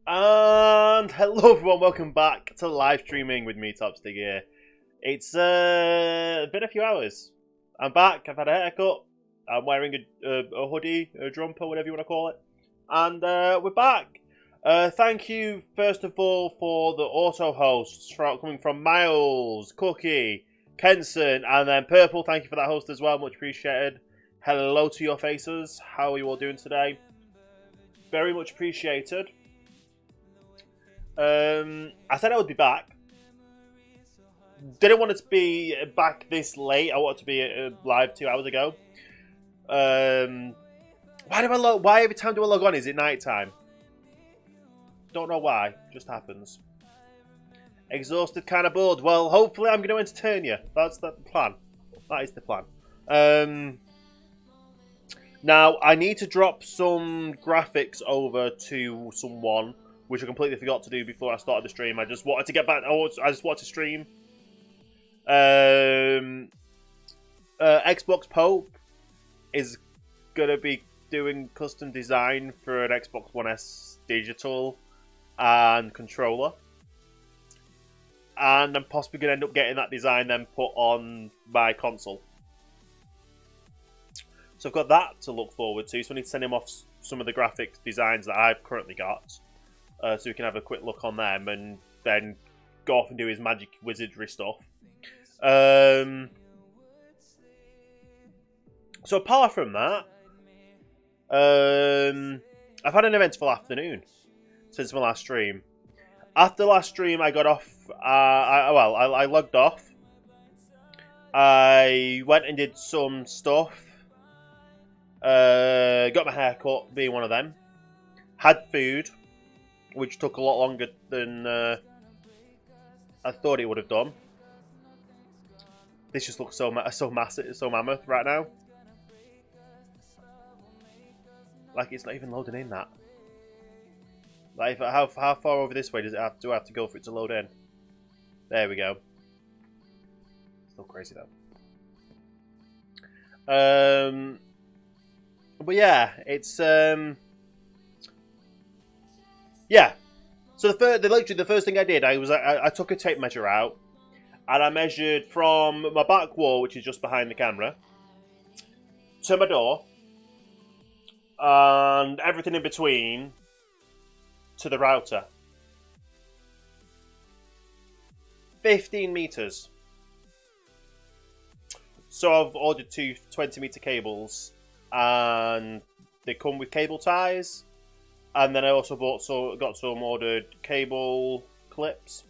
And hello everyone, welcome back to live streaming with me, TopStiGear. It's been a few hours. I'm back, I've had a haircut, I'm wearing a hoodie, a jumper, whatever you want to call it. And we're back. Thank you, first of all, for the auto hosts coming from Miles, Cookie, Kenson, and then Purple. Thank you for that host as well, much appreciated. Hello to your faces, how are you all doing today? Very much appreciated. I said I would be back. Didn't want it to be back this late. I wanted to be live 2 hours ago. Why every time do I log on? Is it night time? Don't know why. Just happens. Exhausted, kind of bored. Well, hopefully I'm going to entertain you. That's the plan. That is the plan. Now I need to drop some graphics over to someone, which I completely forgot to do before I started the stream. I just wanted to get back. I just wanted to stream. Xbox Pope is gonna be doing custom design for an Xbox One S digital and controller, and I'm possibly gonna end up getting that design then put on my console. So I've got that to look forward to. So I need to send him off some of the graphic designs that I've currently got. So we can have a quick look on them and then go off and do his magic wizardry stuff. So apart from that, I've had an eventful afternoon since my last stream. After last stream, I got off. I logged off. I went and did some stuff. Got my hair cut, being one of them. Had food, which took a lot longer than I thought it would have done. This just looks so massive, so mammoth right now. Like it's not even loading in that. Like how far over this way do I have to go for it to load in? There we go. Still crazy though. But yeah, it's yeah. So literally the first thing I did, I took a tape measure out, and I measured from my back wall, which is just behind the camera, to my door, and everything in between, to the router. 15 meters. So I've ordered two 20-meter cables, and they come with cable ties. And then I also got some ordered cable clips.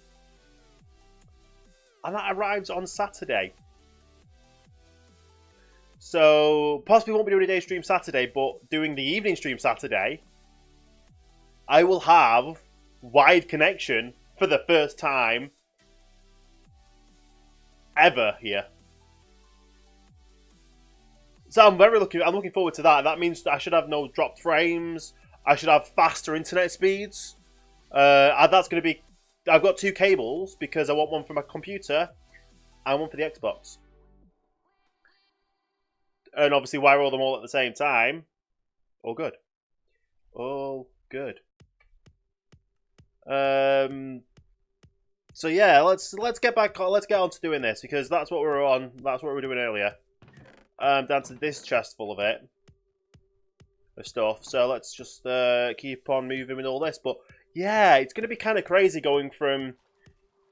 And that arrives on Saturday. So, possibly won't be doing a day stream Saturday, but doing the evening stream Saturday, I will have wide connection for the first time ever here. So I'm looking forward to that. That means I should have no dropped frames. I should have faster internet speeds. That's going to be... I've got two cables because I want one for my computer and one for the Xbox. And obviously wire all them all at the same time. All good. All good. So yeah, let's get on to doing this because that's what we were on. That's what we were doing earlier. Down to this chest full of it. Of stuff, so let's just keep on moving with all this. But yeah, it's going to be kind of crazy going from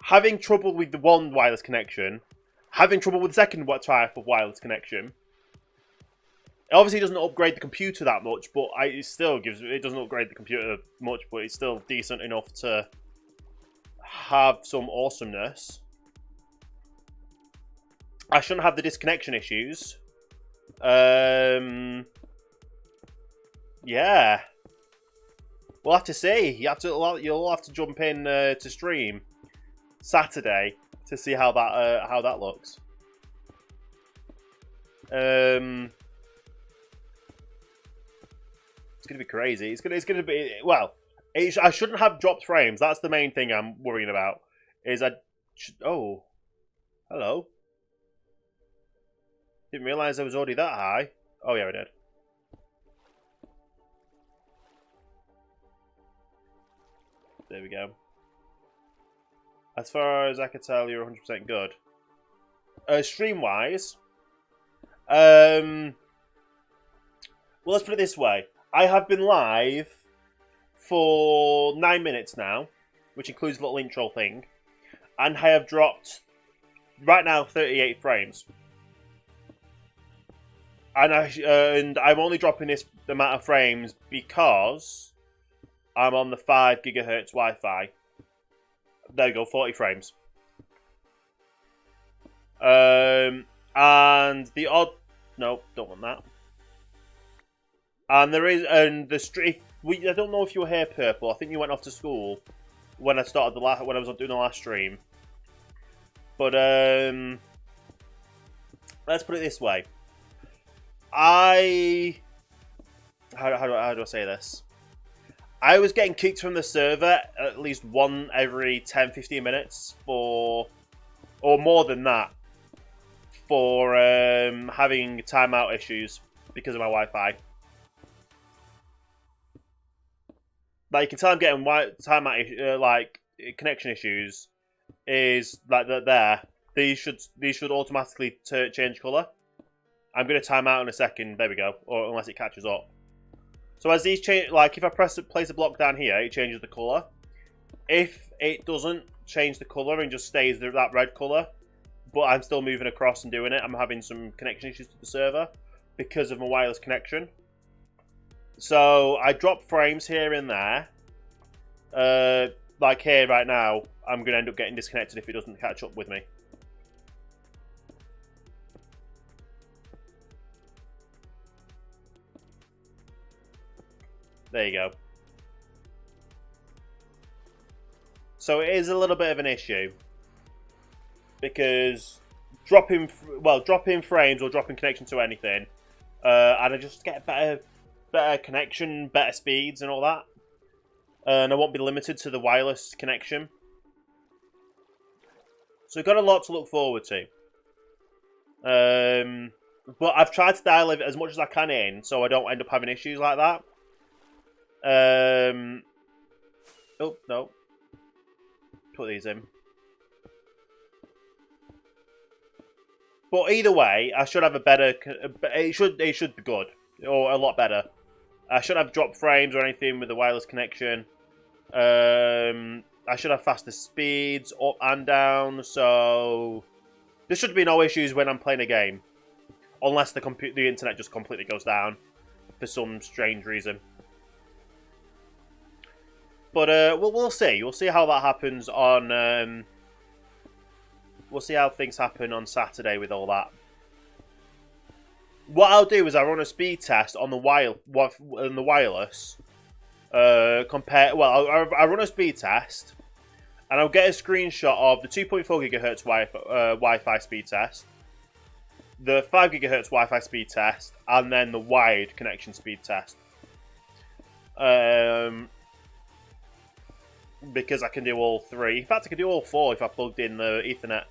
having trouble with the one wireless connection, having trouble with the second type of wireless connection. It obviously doesn't upgrade the computer that much, but it doesn't upgrade the computer much, but it's still decent enough to have some awesomeness. I shouldn't have the disconnection issues. Yeah, we'll have to see. You'll have to jump in to stream Saturday to see how that looks. It's gonna be crazy. It's gonna be well. I shouldn't have dropped frames. That's the main thing I'm worrying about. Oh, hello. Didn't realise I was already that high. Oh yeah, I did. There we go. As far as I can tell, you're 100% good. Stream-wise, well, let's put it this way. I have been live for 9 minutes now, which includes a little intro thing, and I have dropped, right now, 38 frames. And I'm only dropping this amount of frames because I'm on the 5 GHz Wi-Fi. There you go, 40 frames. And the odd... No, don't want that. And there is... And the stream... I don't know if you were here, Purple. I think you went off to school when I started the last... When I was doing the last stream. But, let's put it this way. How do I say this? I was getting kicked from the server at least one every 10-15 minutes for... Or more than that. For having timeout issues because of my Wi-Fi. Like, you can tell I'm getting timeout like connection issues. Is like that there. These should automatically change colour. I'm gonna time out in a second. There we go. Or unless it catches up. So as these change, like if I place a block down here, it changes the colour. If it doesn't change the colour and just stays that red colour, but I'm still moving across and doing it, I'm having some connection issues to the server because of my wireless connection. So I drop frames here and there. Like here right now, I'm going to end up getting disconnected if it doesn't catch up with me. There you go. So it is a little bit of an issue. Because dropping frames or dropping connection to anything, and I just get better connection, better speeds and all that. And I won't be limited to the wireless connection. So we've got a lot to look forward to. But I've tried to dial it as much as I can in so I don't end up having issues like that. Oh, no. Put these in. But either way, I should have a better... It should be good. Or a lot better. I shouldn't have dropped frames or anything with the wireless connection. I should have faster speeds up and down. So there should be no issues when I'm playing a game. Unless the internet just completely goes down. For some strange reason. But we'll see. We'll see how that happens on... We'll see how things happen on Saturday with all that. What I'll do is I'll run a speed test on the wireless. I'll run a speed test, and I'll get a screenshot of the 2.4 GHz Wi-Fi speed test, the 5 GHz Wi-Fi speed test, and then the wired connection speed test. Because I can do all three. In fact, I can do all four if I plugged in the Ethernet.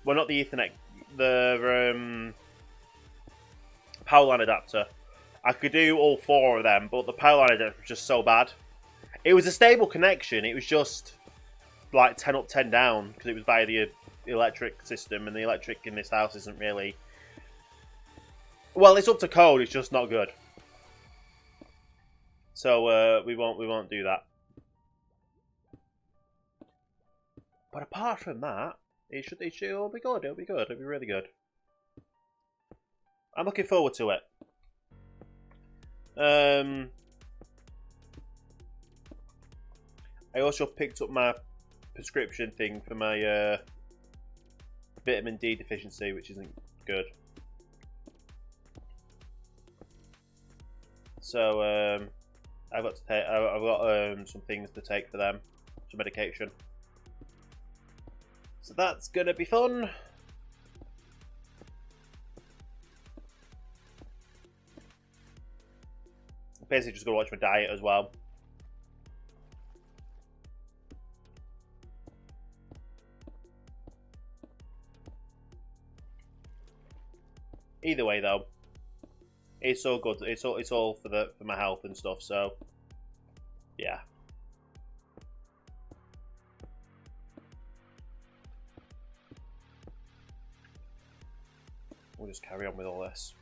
Well, not the Ethernet, the power line adapter. I could do all four of them, but the power line adapter was just so bad. It was a stable connection. It was just like 10 up, 10 down because it was via the electric system, and the electric in this house isn't really... Well, it's up to code. It's just not good. So we won't do that. But apart from that, it should all be good. It'll be good. It'll be really good. I'm looking forward to it. I also picked up my prescription thing for my vitamin D deficiency, which isn't good. So I've got to take. I've got some things to take for them, some medication. So that's gonna be fun. Basically, just gonna watch my diet as well. Either way, though, it's all good. It's all for my health and stuff. So, yeah. We'll just carry on with all this.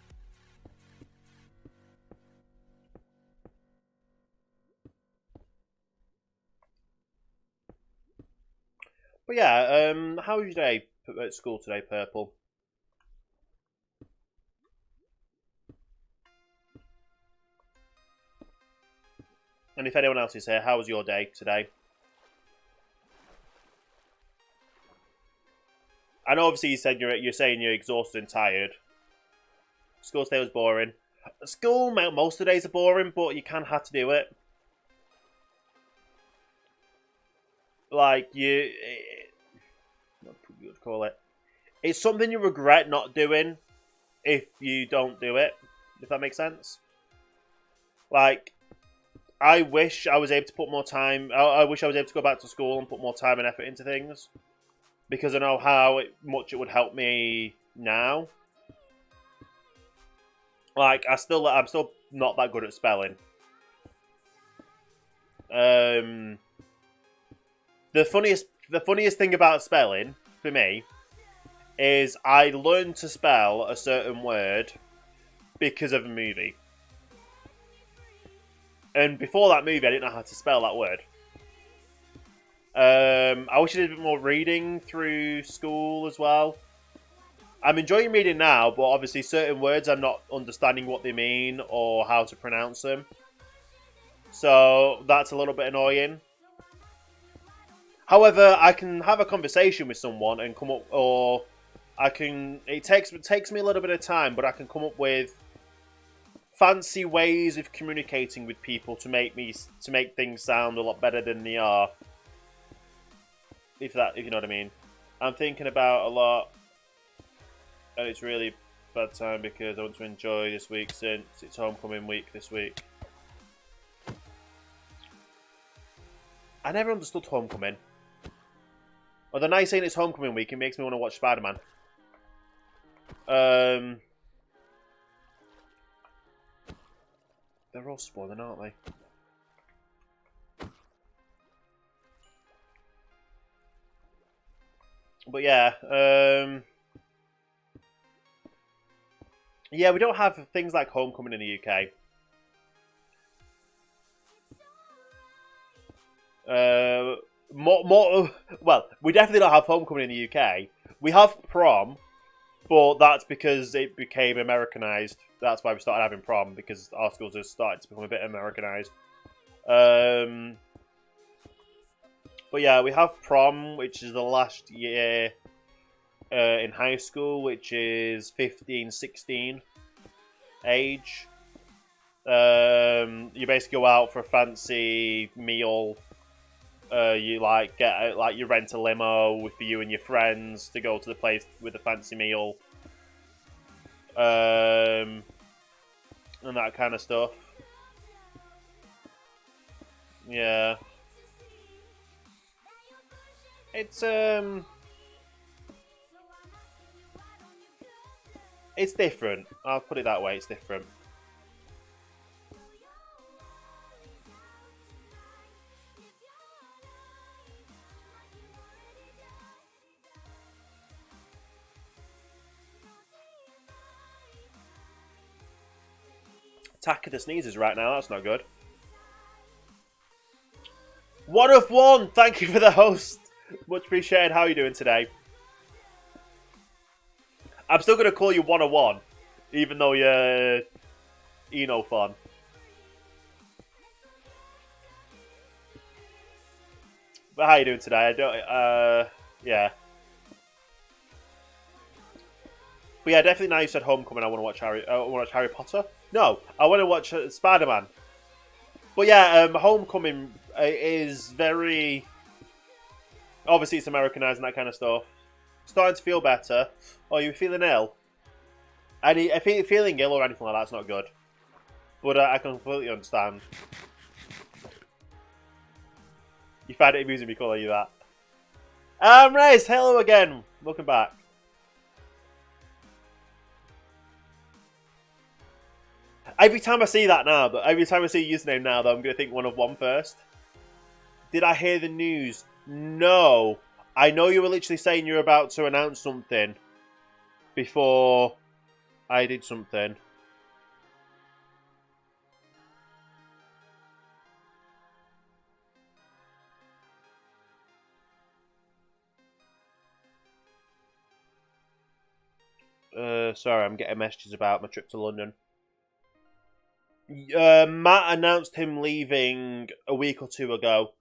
But yeah, how was your day at school today, Purple? And if anyone else is here, how was your day today? I know obviously you said you're saying you're exhausted and tired. School today was boring. School, most of the days are boring, but you kind of have to do it. Like, what would you call it? It's something you regret not doing if you don't do it, if that makes sense. Like, I wish I was able to put more time, I wish I was able to go back to school and put more time and effort into things. Because I know how much it would help me now. Like, I'm still not that good at spelling. The funniest thing about spelling, for me, is I learned to spell a certain word because of a movie. And before that movie, I didn't know how to spell that word. I wish I did a bit more reading through school as well. I'm enjoying reading now, but obviously certain words I'm not understanding what they mean or how to pronounce them. So that's a little bit annoying. However, I can have a conversation with someone and come up, or I can. It takes me a little bit of time, but I can come up with fancy ways of communicating with people to make things sound a lot better than they are. If you know what I mean. I'm thinking about a lot, and it's really bad time because I want to enjoy this week since it's homecoming week this week. I never understood homecoming. Although now saying it's homecoming week, it makes me want to watch Spider-Man. They're all spoiling, aren't they? But yeah, yeah, we don't have things like homecoming in the UK. Well, we definitely don't have homecoming in the UK. We have prom, but that's because it became Americanized. That's why we started having prom, because our schools have started to become a bit Americanized. But yeah, we have prom, which is the last year in high school, which is 15, 16 age. You basically go out for a fancy meal. You you rent a limo for you and your friends to go to the place with a fancy meal, and that kind of stuff. Yeah, it's different. I'll put it that way. It's different. Attack of the Sneezes right now, that's not good. 1 of 1! Thank you for the host! Much appreciated. How are you doing today? I'm still going to call you 1 of 1, even though you're Eno fan. But how are you doing today? Yeah. But yeah, definitely now you said homecoming, I want to watch Harry Potter. No, I want to watch Spider-Man. But yeah, homecoming is very... Obviously, it's Americanized and that kind of stuff. Starting to feel better. Oh, you feeling ill? Feeling ill or anything like that's not good. But I can completely understand. You find it amusing me calling you that. Race, hello again. Welcome back. Every time I see that now, every time I see your username now, though, I'm going to think 1 of 1 first. Did I hear the news? No. I know you were literally saying you're about to announce something before I did something. Sorry, I'm getting messages about my trip to London. Matt announced him leaving a week or two ago,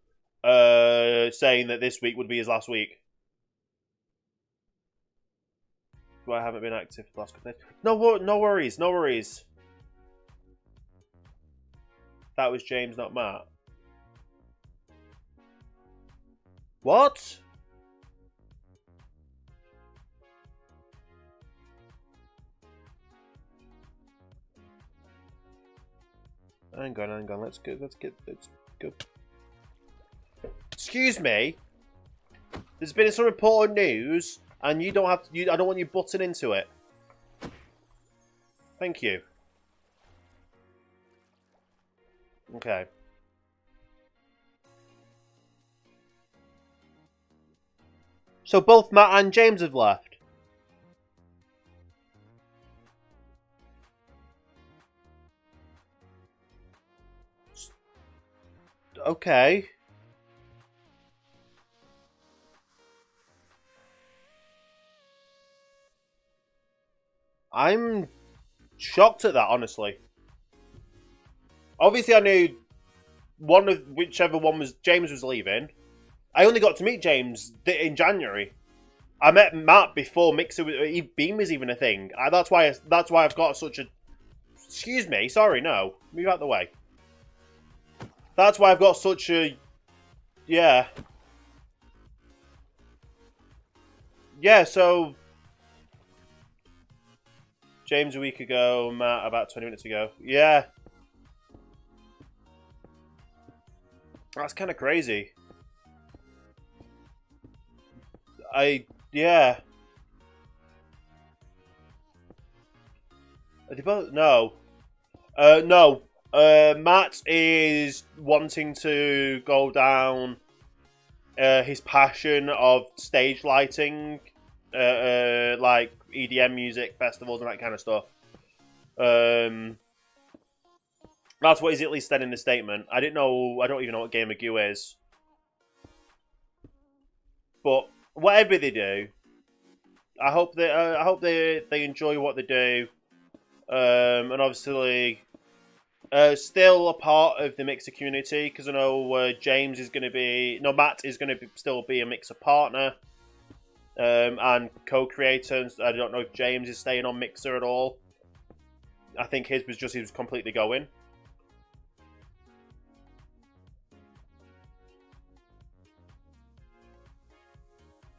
saying that this week would be his last week. Well, I haven't been active the last couple days. No worries, no worries. That was James, not Matt. What? Hang on. Let's go. Excuse me. There's been some important news, and you don't have to. I don't want you butting into it. Thank you. Okay. So both Matt and James have left. Okay. I'm shocked at that, honestly. Obviously, I knew whichever one was James was leaving. I only got to meet James in January. I met Matt before Mixer Beam was even a thing. That's why I've got such a. Excuse me. Sorry, no. Move out the way. That's why I've got such a. Yeah. Yeah. So. James a week ago. Matt about 20 minutes ago. Yeah. That's kind of crazy. Yeah. Are they both? No. No. Matt is wanting to go down his passion of stage lighting, like EDM music festivals and that kind of stuff. That's what he's at least said in the statement. I don't even know what Game of Goo is. But whatever they do, I hope they enjoy what they do, and obviously, still a part of the Mixer community, because I know James is going to be Matt is going to still be a Mixer partner, and co-creator. I don't know if James is staying on Mixer at all. I think his was just he was completely going.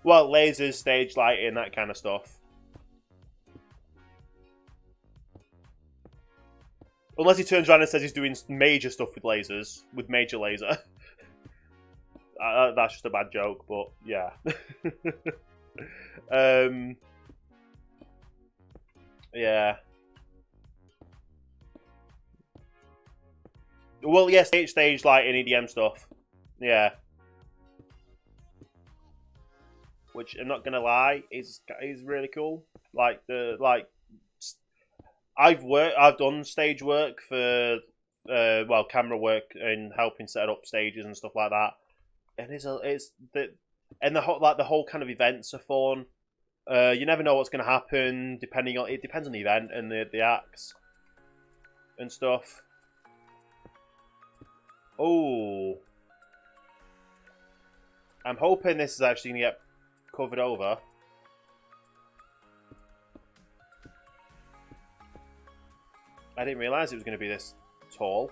Well, lasers, stage lighting, that kind of stuff. Unless he turns around and says he's doing major stuff with lasers, with major laser. That's just a bad joke, but yeah. Yeah. Well, yeah, stage lighting, EDM stuff. Yeah. Which I'm not gonna lie, is really cool. I've done stage work for camera work and helping set up stages and stuff like that. And the whole kind of events are fun. You never know what's gonna happen. It depends on the event and the acts and stuff. Oh, I'm hoping this is actually gonna get covered over. I didn't realise it was going to be this tall.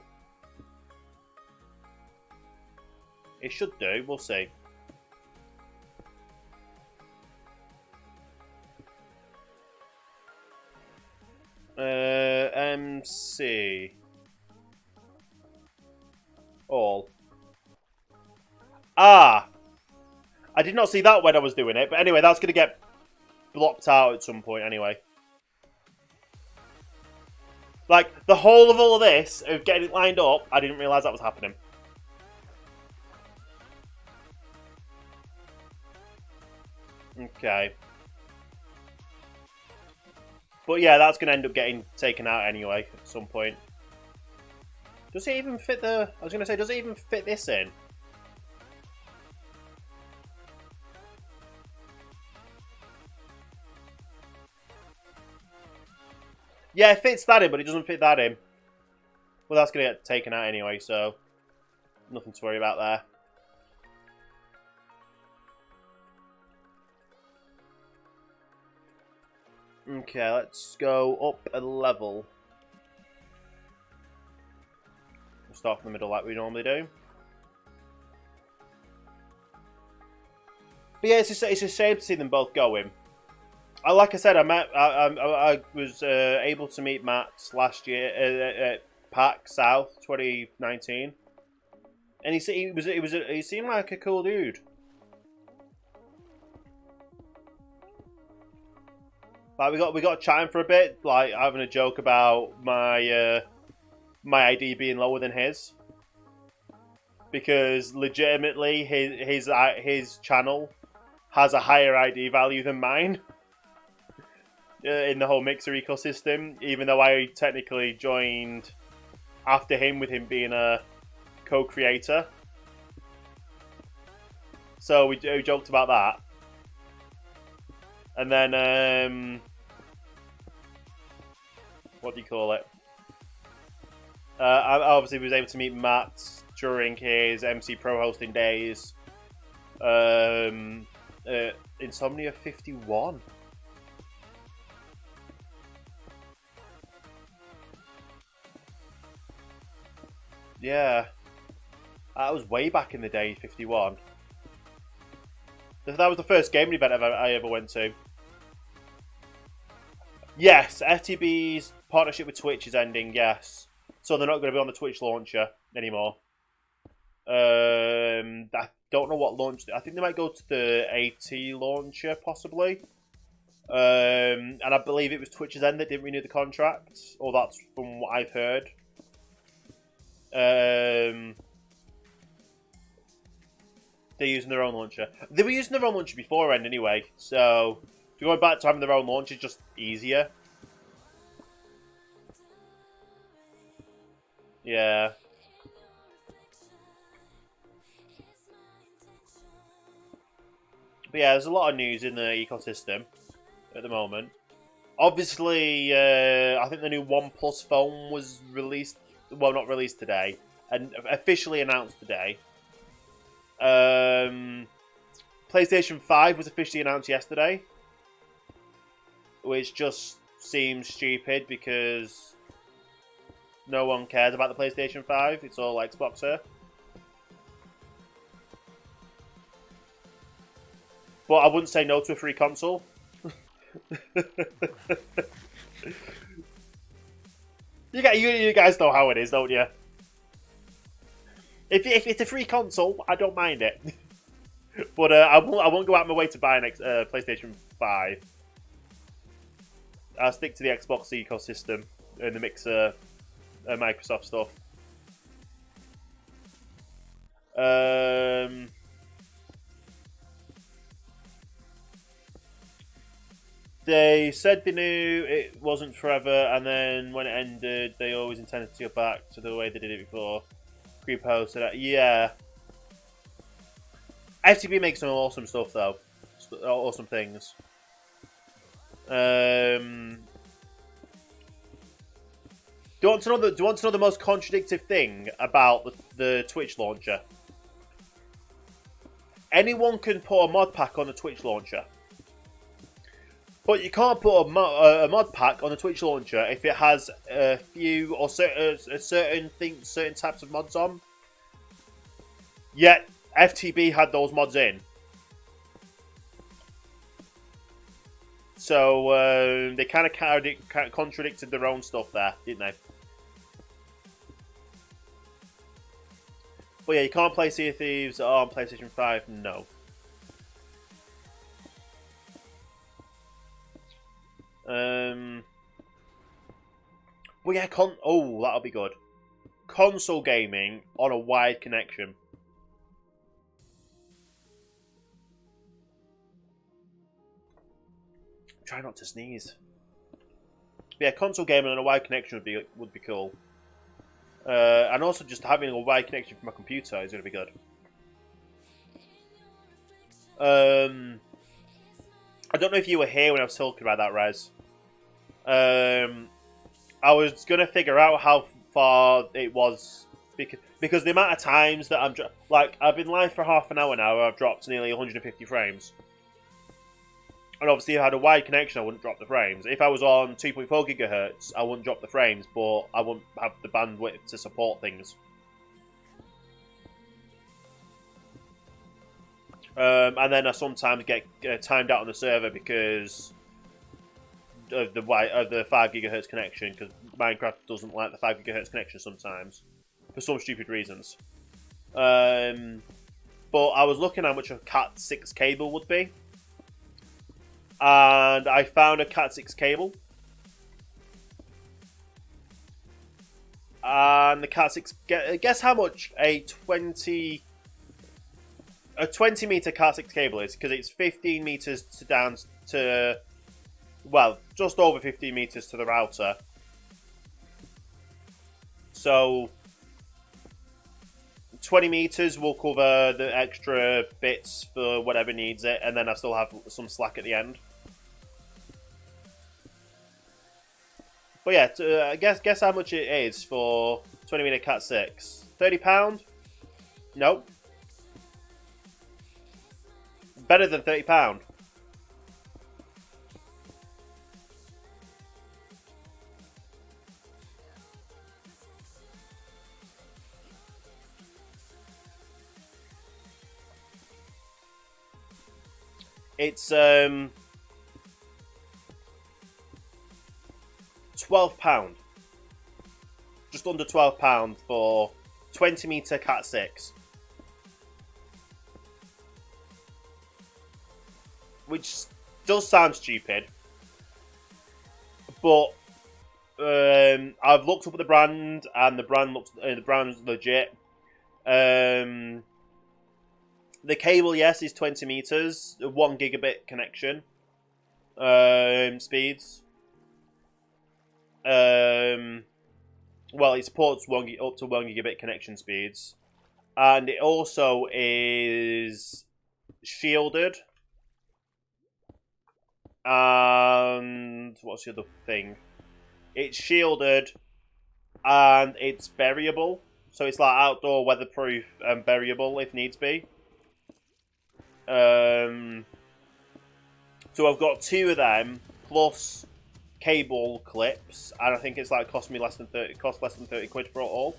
It should do, we'll see. MC. All. Ah! I did not see that when I was doing it, but anyway, that's going to get blocked out at some point anyway. Like, the whole of all of this, of getting it lined up, I didn't realise that was happening. Okay. But yeah, that's going to end up getting taken out anyway at some point. Does it even fit the... I was going to say, does it even fit this in? Yeah, it fits that in, but it doesn't fit that in. Well, that's going to get taken out anyway, so... Nothing to worry about there. Okay, let's go up a level. We'll start from the middle like we normally do. But yeah, it's a shame to see them both going. Like I said, I was able to meet Matt last year at PAX South 2019, and he seemed like a cool dude. Like we got chatting for a bit, like having a joke about my my ID being lower than his, because legitimately his channel has a higher ID value than mine. In the whole Mixer ecosystem, even though I technically joined after him with him being a co-creator. So we joked about that. And then, what do you call it? I obviously was able to meet Matt during his MC Pro hosting days. Insomnia 51. Yeah. That was way back in the day, 51. That was the first gaming event I ever went to. Yes, FTB's partnership with Twitch is ending, yes. So they're not going to be on the Twitch launcher anymore. I don't know what launch... I think they might go to the AT launcher, possibly. And I believe it was Twitch's end that didn't renew the contract. Or that's from what I've heard. They're using their own launcher. They were using their own launcher beforehand anyway, so if you're going back to having their own launcher, it's just easier. Yeah. But yeah, there's a lot of news in the ecosystem at the moment. Obviously, I think the new OnePlus phone was released. Well, not released today, and officially announced today. PlayStation 5 was officially announced yesterday, which just seems stupid because no one cares about the PlayStation 5. It's all Xboxer. But I wouldn't say no to a free console. You guys know how it is, don't you? If it's a free console, I don't mind it. But I won't go out of my way to buy an PlayStation 5. I'll stick to the Xbox ecosystem and the Mixer Microsoft stuff. They said they knew it wasn't forever, and then when it ended, they always intended to go back to the way they did it before. Reposted that. Yeah. FTB makes some awesome stuff, though. Awesome things. Do you want to know the most contradictive thing about the Twitch launcher? Anyone can put a mod pack on the Twitch launcher. But you can't put a mod pack on the Twitch launcher if it has a few or certain types of mods on. Yet FTB had those mods in, so they kind of contradicted their own stuff there, didn't they? But yeah, you can't play Sea of Thieves on PlayStation 5. No. Well, yeah, that'll be good. Console gaming on a wide connection. Try not to sneeze. Yeah, console gaming on a wide connection would be cool. And also just having a wide connection from my computer is going to be good. I don't know if you were here when I was talking about that, Rez. I was going to figure out how far it was because the amount of times that I've been live for half an hour now, I've dropped nearly 150 frames. And obviously, if I had a wide connection, I wouldn't drop the frames. If I was on 2.4 gigahertz, I wouldn't drop the frames, but I wouldn't have the bandwidth to support things. And then I sometimes get timed out on the server because of the 5 gigahertz connection, because Minecraft doesn't like the 5 gigahertz connection sometimes for some stupid reasons. But I was looking how much a Cat 6 cable would be, and I found a Cat 6 cable, and the Cat 6. Guess how much a 20 meter Cat 6 cable is, because it's 15 meters down to, well, just over 15 meters to the router. So 20 meters will cover the extra bits for whatever needs it, and then I still have some slack at the end. But yeah, guess how much it is for 20 meter Cat 6. £30? Nope. Better than £30. It's £12. Just under £12 for 20 meter Cat 6. Which does sound stupid, but I've looked up at the brand, and the brand's legit. The cable, yes, is 20 meters, 1 gigabit connection speeds. Well, it supports up to 1 gigabit connection speeds, and it also is shielded. And what's the other thing? It's shielded, and it's buriable. So it's like outdoor weatherproof and buriable if needs be. So I've got 2 of them plus cable clips, and I think it's like cost less than 30 quid for it all.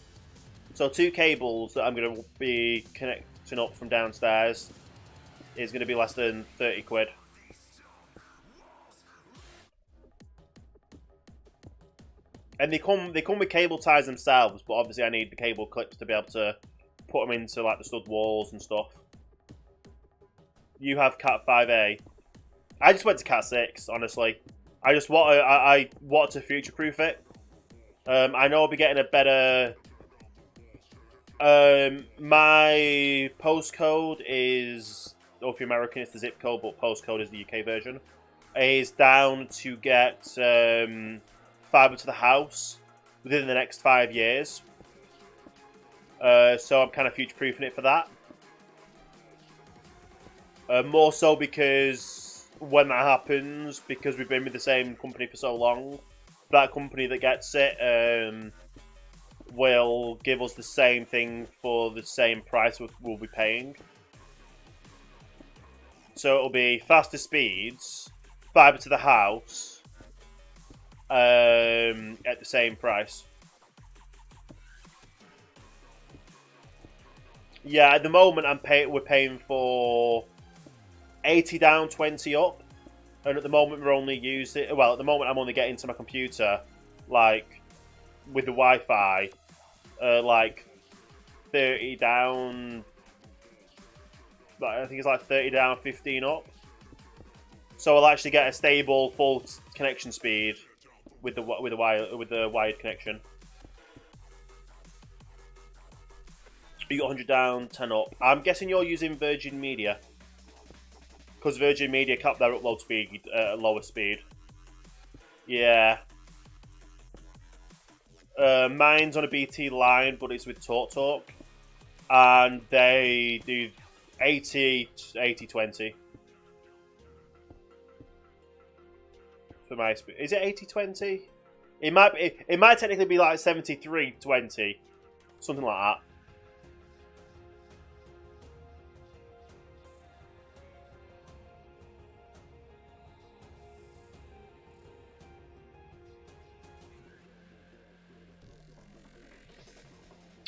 So 2 cables that I'm going to be connecting up from downstairs is going to be less than 30 quid. And they come with cable ties themselves, but obviously I need the cable clips to be able to put them into like the stud walls and stuff. You have Cat 5A. I just went to Cat 6, honestly. I want to future-proof it. I know I'll be getting a better. My postcode is, or if you're American, it's the zip code, but postcode is the UK version. Is down to get fibre to the house within the next 5 years. So I'm kind of future-proofing it for that. More so because when that happens, because we've been with the same company for so long, that company that gets it will give us the same thing for the same price we'll be paying. So it'll be faster speeds, fibre to the house, at the same price. Yeah, at the moment we're paying for 80 down, 20 up, and at the moment we're only using. Well, at the moment I'm only getting to my computer, like with the Wi-Fi, like 30 down. I think it's like 30 down, 15 up. So I'll actually get a stable full connection speed with the wired connection. You got 100 down, 10 up. I'm guessing you're using Virgin Media, because Virgin Media capped their upload speed at a lower speed. Yeah. Mine's on a BT line, but it's with TalkTalk. And they do 80-20. For my speed. Is it 80-20? It might technically be like 73-20. Something like that.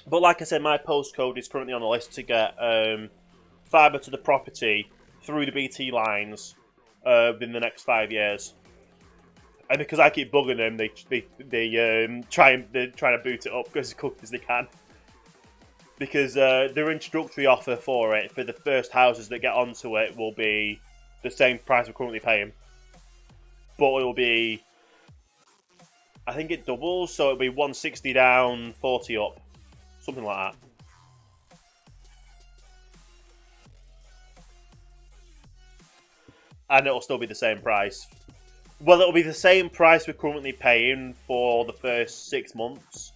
But like I said, my postcode is currently on the list to get fibre to the property through the BT lines within the next 5 years. And because I keep bugging them, they're trying to boot it up as quick as they can. Because their introductory offer for it, for the first houses that get onto it, will be the same price we're currently paying. But it will be, I think it doubles, so it'll be 160 down, 40 up. Something like that. And it'll still be the same price. Well, it'll be the same price we're currently paying for the first 6 months.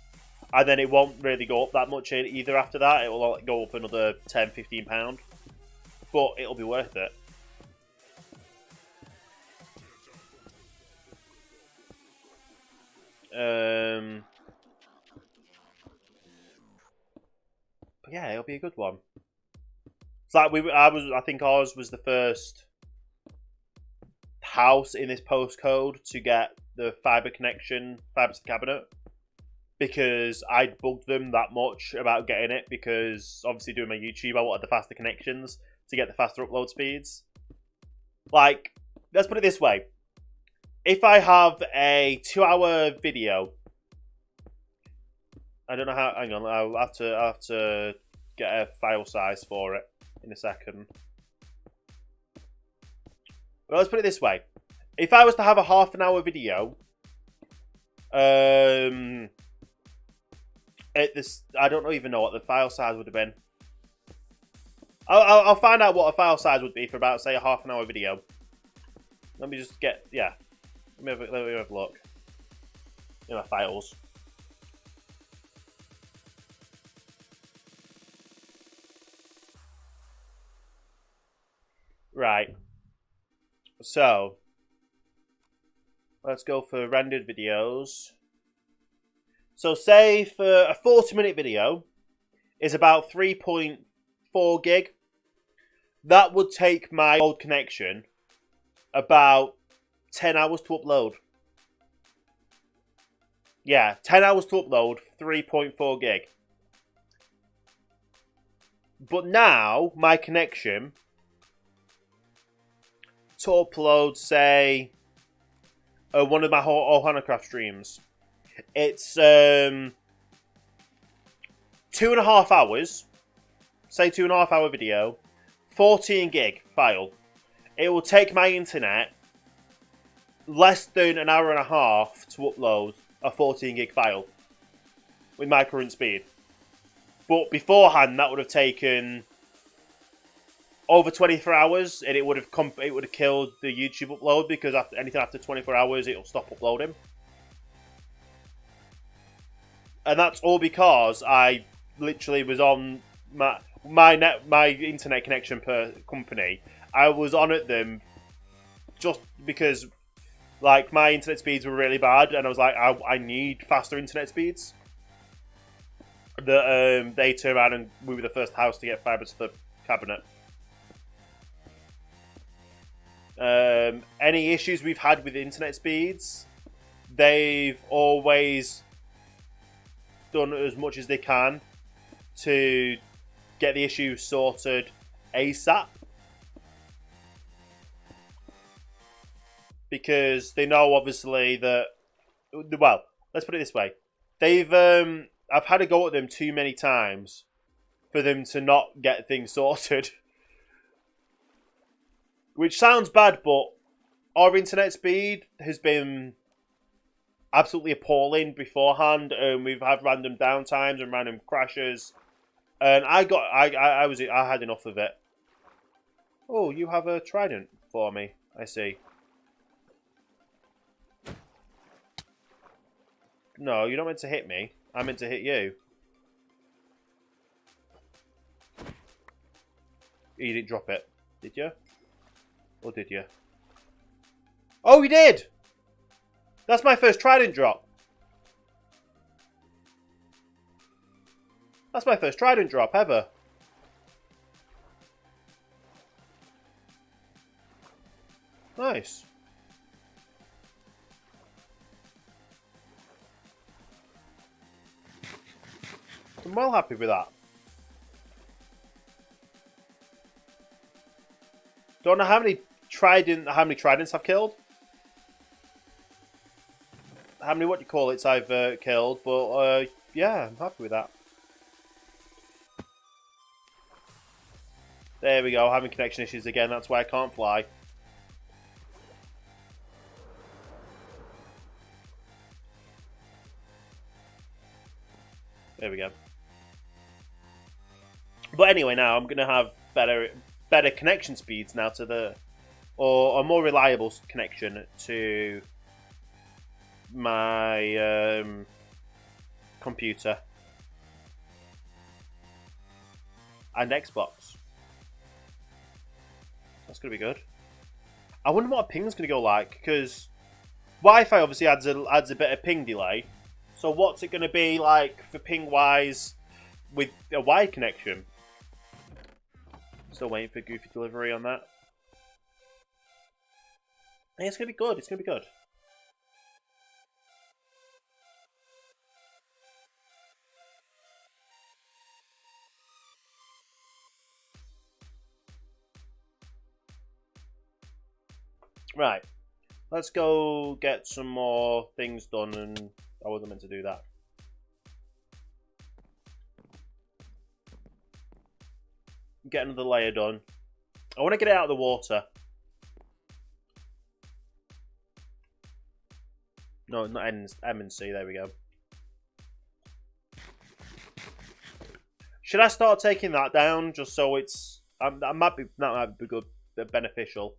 And then it won't really go up that much either after that. It will go up another £10-15. But it'll be worth it. But yeah, it'll be a good one. It's like I think ours was the first house in this postcode to get the fibre connection, fibre to the cabinet, because I bugged them that much about getting it, because obviously doing my YouTube, I wanted the faster connections to get the faster upload speeds. Like, let's put it this way. If I have a 2-hour video, I don't know how, hang on, I'll have to get a file size for it in a second. Well, let's put it this way. If I was to have a half-an-hour video, I don't even know what the file size would have been. I'll find out what a file size would be for about, say, a half-an-hour video. Let me just get, yeah. Let me have a look in my files. Right. So, let's go for rendered videos. So say for a 40-minute video is about 3.4 gig. That would take my old connection about 10 hours to upload. Yeah, 10 hours to upload, 3.4 gig. But now, my connection to upload, say, one of my OhanaCraft streams, it's 2.5 hours, say 2.5 hour video, 14 gig file. It will take my internet less than an hour and a half to upload a 14 gig file with my current speed. But beforehand, that would have taken over 24 hours, and it would have killed the YouTube upload, because anything after 24 hours, it'll stop uploading. And that's all because I literally was on my internet connection per company. I was on at them just because, like, my internet speeds were really bad, and I was like, I need faster internet speeds. They turned around and we were the first house to get fibre to the cabinet. Any issues we've had with internet speeds, they've always done as much as they can to get the issue sorted ASAP. Because they know, obviously, that... Well, let's put it this way. I've had to go at them too many times for them to not get things sorted. Which sounds bad, but our internet speed has been absolutely appalling beforehand. We've had random downtimes and random crashes. And I had enough of it. Oh, you have a trident for me, I see. No, you're not meant to hit me. I'm meant to hit you. You didn't drop it, did you? Or did you? Oh, you did! That's my first trident drop. That's my first trident drop ever. Nice. I'm well happy with that. Don't know how many tridents I've killed. How many, what do you call it, I've killed, but yeah, I'm happy with that. There we go, having connection issues again, that's why I can't fly. There we go. But anyway, now I'm going to have better connection speeds now to the... Or a more reliable connection to my computer and Xbox. That's going to be good. I wonder what a ping's going to go like, because Wi-Fi obviously adds a bit of ping delay. So what's it going to be like for ping-wise with a wide connection? Still waiting for Goofy delivery on that. Hey, it's going to be good. It's going to be good. Right. Let's go get some more things done, and I wasn't meant to do that. Get another layer done. I want to get it out of the water. No, not M and C. There we go. Should I start taking that down just so it's... that might be good, beneficial.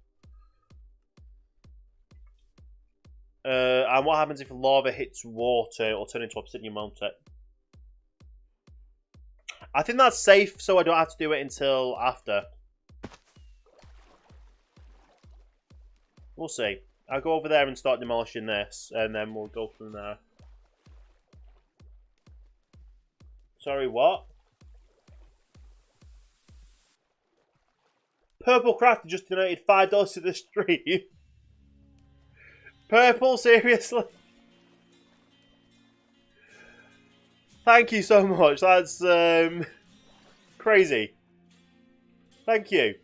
And what happens if lava hits water? It'll turn into obsidian, won't it? I think that's safe, so I don't have to do it until after. We'll see. I'll go over there and start demolishing this, and then we'll go from there. Sorry, what? Purple Craft just donated $5 to the stream. Purple, seriously? Thank you so much. That's crazy. Thank you.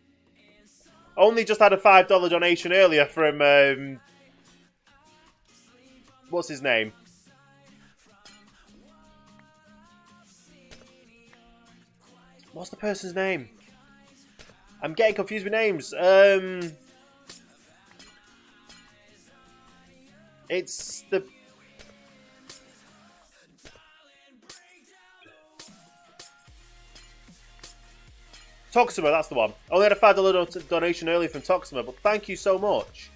Only just had a $5 donation earlier from what's his name? What's the person's name? I'm getting confused with names. It's the... Toxima, that's the one. I only had a $5 donation earlier from Toxima, but thank you so much.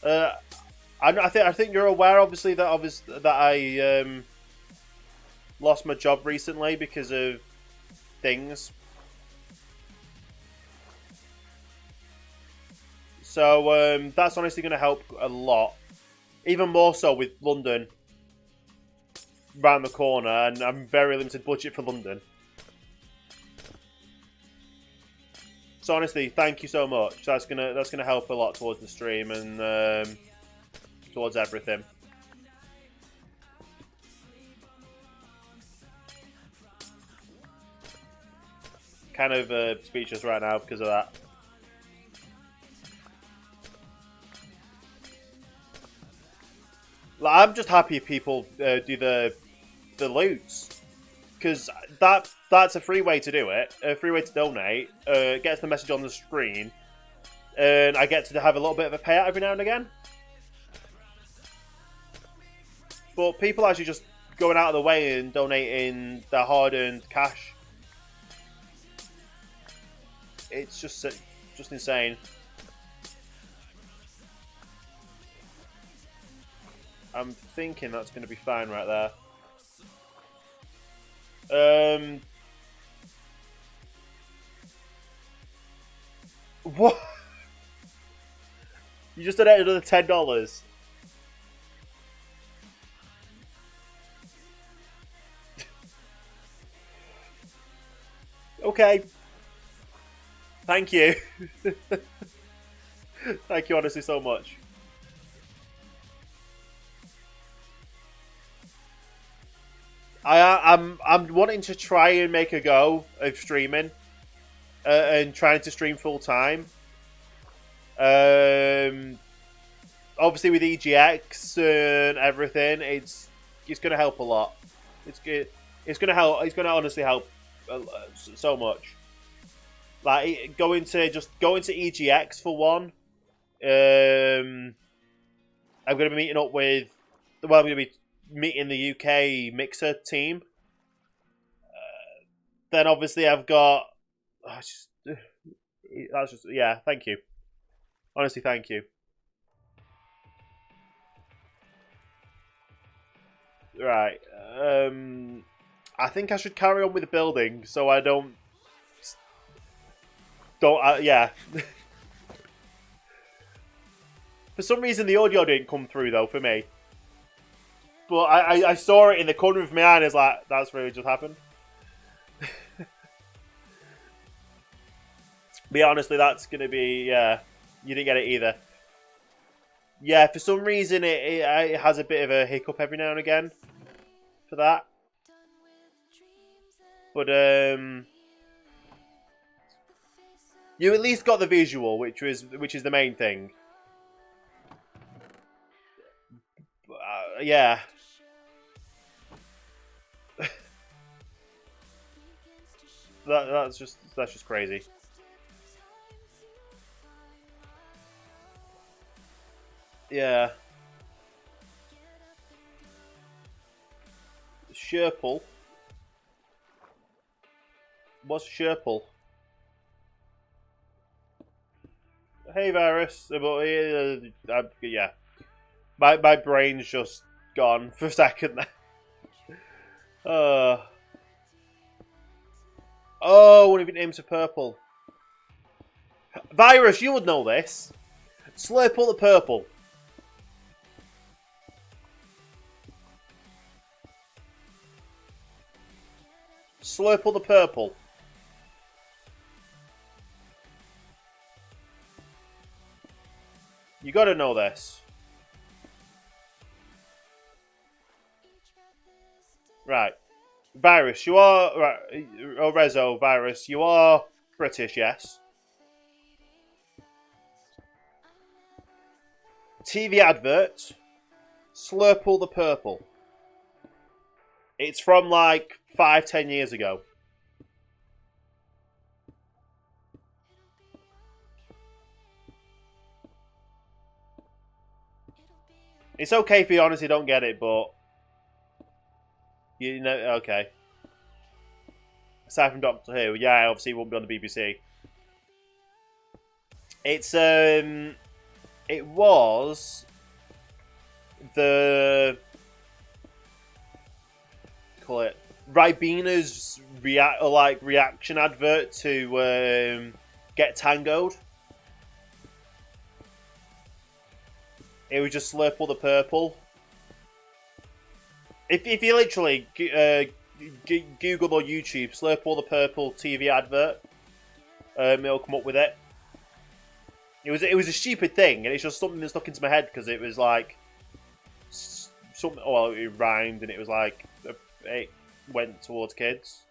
I think you're aware, obviously, that I lost my job recently because of things. So that's honestly going to help a lot. Even more so with London round the corner, and I'm very limited budget for London. So honestly, thank you so much. That's gonna help a lot towards the stream and towards everything. Kind of speechless right now because of that. Like, I'm just happy people do the loots, because that's a free way to do it, a free way to donate. Gets the message on the screen, and I get to have a little bit of a payout every now and again. But people actually just going out of the way and donating their hard-earned cash, it's just insane. I'm thinking that's going to be fine right there. What? You just donated another $10. Okay. Thank you. Thank you honestly so much. I'm wanting to try and make a go of streaming and trying to stream full time. Obviously with EGX and everything, it's going to help a lot. It's good. It's going to help. It's going to honestly help so much. Like going to EGX for one. I'm going to be meeting up with. Well, I'm going to be meeting the UK mixer team. Then obviously I've got. That's just yeah. Thank you. Honestly, thank you. Right. I think I should carry on with the building so I don't. Yeah. For some reason, the audio didn't come through though for me. But I saw it in the corner of my eye and it's like, that's really just happened. But honestly, that's going to be, yeah, you didn't get it either. Yeah, for some reason, it has a bit of a hiccup every now and again for that. But, you at least got the visual, which is the main thing. Yeah. That's just crazy. Yeah. Sherple. What's Sherple? Hey, Virus. Yeah. My brain's just gone for a second there. Oh, one of your names are purple. Virus, you would know this. Slurple the purple. Slurple the purple. You gotta know this. Right. Virus, you are... Right. Oh, Rezo, Virus, you are British, yes? TV advert. Slurple the purple. It's from like 5-10 years ago. It's okay if you honestly don't get it, but... You know, okay. Aside from Doctor Who, yeah, obviously it won't be on the BBC. It's, it was... The... Call it... Ribina's reaction advert to Get Tangoed. It was just Slurple the purple. If you literally Google or YouTube Slurple the purple TV advert, it'll come up with it. It was a stupid thing, and it's just something that stuck into my head because it was like something. Well, it rhymed, and it was like it went towards kids.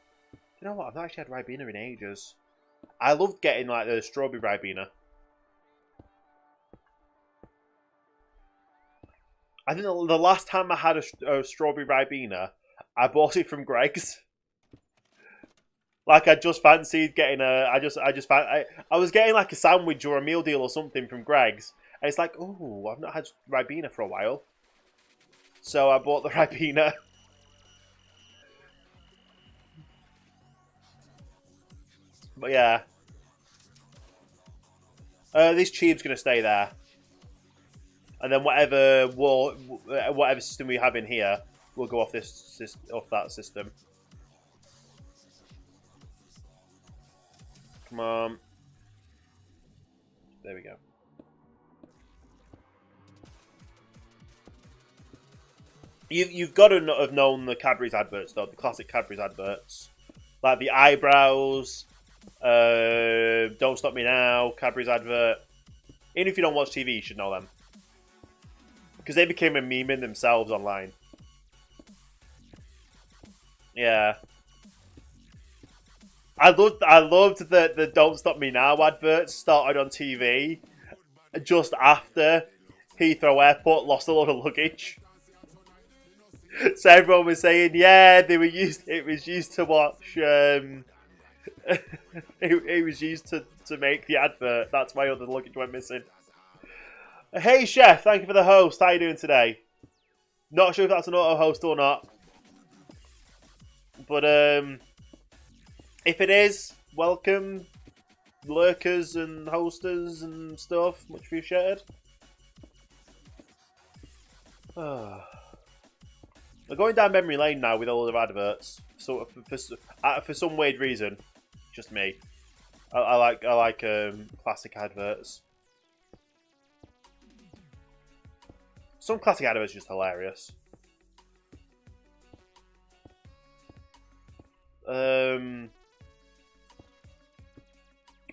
You know what? I've not actually had Ribena in ages. I loved getting like the strawberry Ribena. I think the last time I had a strawberry Ribena, I bought it from Greg's. Like I just fancied getting I was getting like a sandwich or a meal deal or something from Greg's, and it's like, oh, I've not had Ribena for a while, so I bought the Ribena. But yeah, this tube's gonna stay there. and then whatever system we have in here will go off that system. Come on. There we go. You've got to have known the Cadbury's adverts though, the classic Cadbury's adverts, like the eyebrows, Don't Stop Me Now, Cadbury's advert. Even if you don't watch TV, you should know them because they became a meme in themselves online. Yeah, I loved the Don't Stop Me Now adverts started on TV just after Heathrow Airport lost a lot of luggage. So everyone was saying, yeah, it was used to watch, it was used to make the advert. That's why all the luggage went missing. Hey, Chef, thank you for the host. How are you doing today? Not sure if that's an auto host or not. But, if it is, welcome, lurkers and hosters and stuff. Much appreciated. We're going down memory lane now with all of adverts. So for some weird reason, just me. I like classic adverts. Some classic adverts are just hilarious.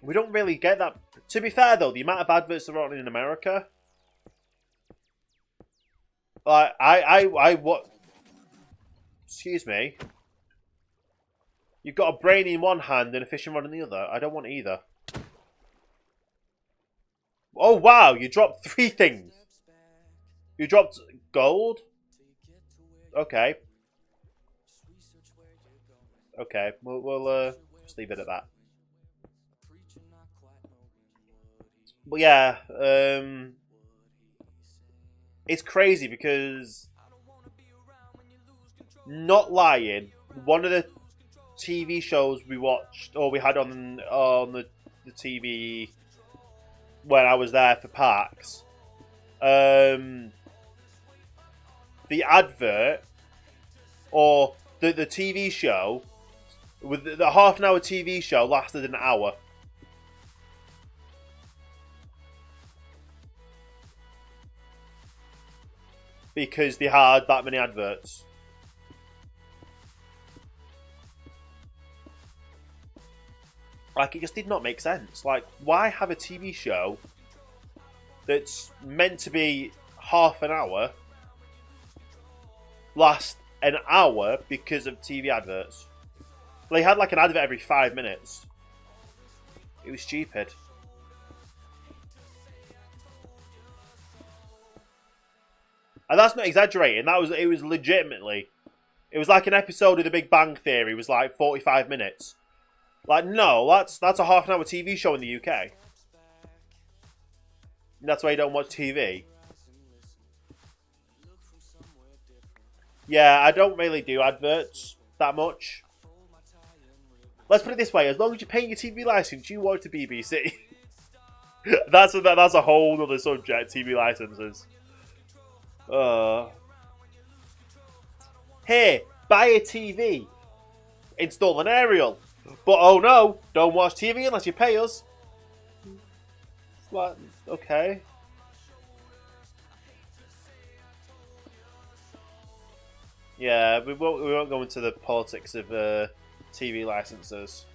We don't really get that. To be fair though, the amount of adverts that are on in America, like what? Excuse me. You've got a brain in one hand and a fishing rod in the other. I don't want either. Oh wow! You dropped 3 things. You dropped gold. Okay. Okay, we'll just leave it at that. But yeah, it's crazy because, not lying, one of the TV shows we watched or we had on the TV when I was there for PAX, the advert or the TV show, with the half-an-hour TV show lasted an hour. Because they had that many adverts. Like, it just did not make sense. Like, why have a TV show that's meant to be half an hour last an hour because of TV adverts? They had like an advert every 5 minutes. It was stupid. And that's not exaggerating. It was legitimately. It was like an episode of The Big Bang Theory. It was like 45 minutes. Like, no, that's a half-an-hour TV show in the UK. That's why you don't watch TV. Yeah, I don't really do adverts that much. Let's put it this way: as long as you're paying your TV license, you watch the BBC. that's a whole other subject. TV licenses. Here, buy a TV. Install an aerial. But oh no, don't watch TV unless you pay us. It's like, okay. Yeah, we won't go into the politics of TV licenses.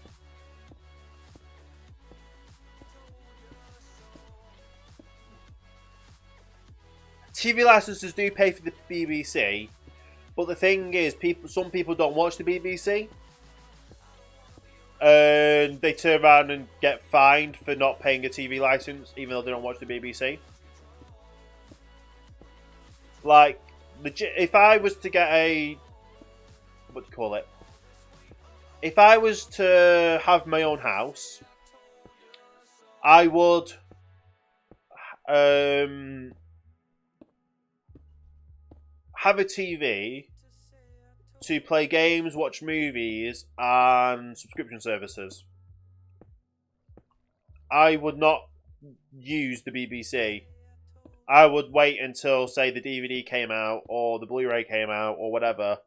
TV licenses do pay for the BBC, but the thing is, some people don't watch the BBC, and they turn around and get fined for not paying a TV license, even though they don't watch the BBC. Like, if I was to get what do you call it? If I was to have my own house, I would have a TV to play games, watch movies, and subscription services. I would not use the BBC. I would wait until, say, the DVD came out, or the Blu-ray came out, or whatever,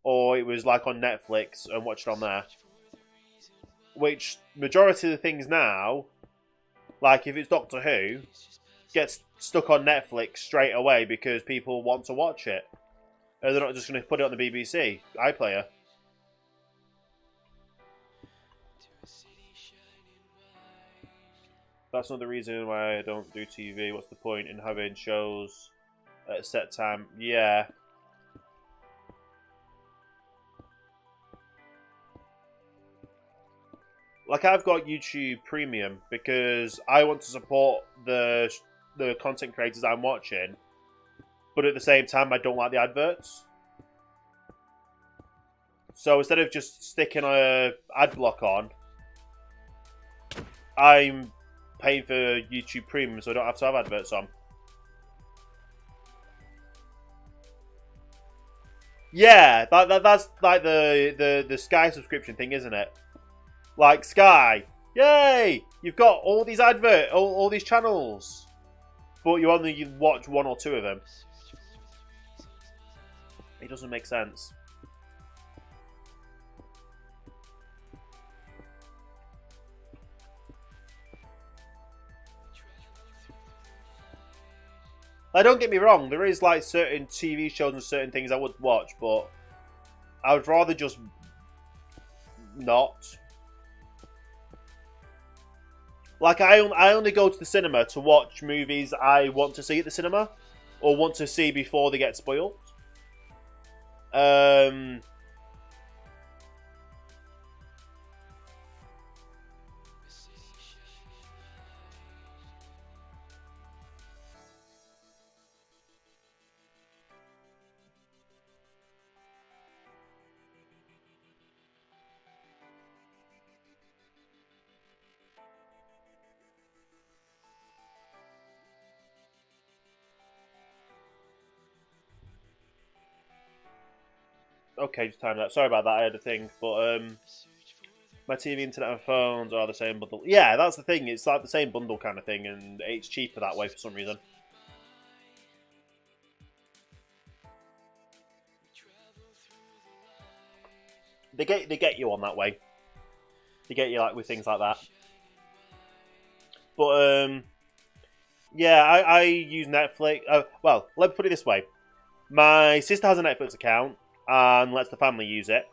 or it was like on Netflix and watch it on there. Which, majority of the things now, like if it's Doctor Who, gets stuck on Netflix straight away because people want to watch it. They're not just going to put it on the BBC iPlayer. That's another reason why I don't do TV. What's the point in having shows at a set time? Yeah. Like, I've got YouTube Premium because I want to support the content creators I'm watching, but at the same time, I don't like the adverts. So instead of just sticking a ad block on, I'm paying for YouTube Premium so I don't have to have adverts on. Yeah, that's like the Sky subscription thing, isn't it? Like Sky, yay! You've got all these all these channels, but you only watch one or two of them. It doesn't make sense. Like, don't get me wrong, there is like certain TV shows and certain things I would watch, but I would rather just not. Like, I only go to the cinema to watch movies I want to see at the cinema, or want to see before they get spoiled. Okay, just timed out. Sorry about that, I had a thing, but my TV, internet, and phones are the same bundle. Yeah, that's the thing. It's like the same bundle kind of thing, and it's cheaper that way for some reason. They get you on that way. They get you like with things like that. But yeah, I use Netflix. Well, let me put it this way: my sister has a Netflix account and lets the family use it.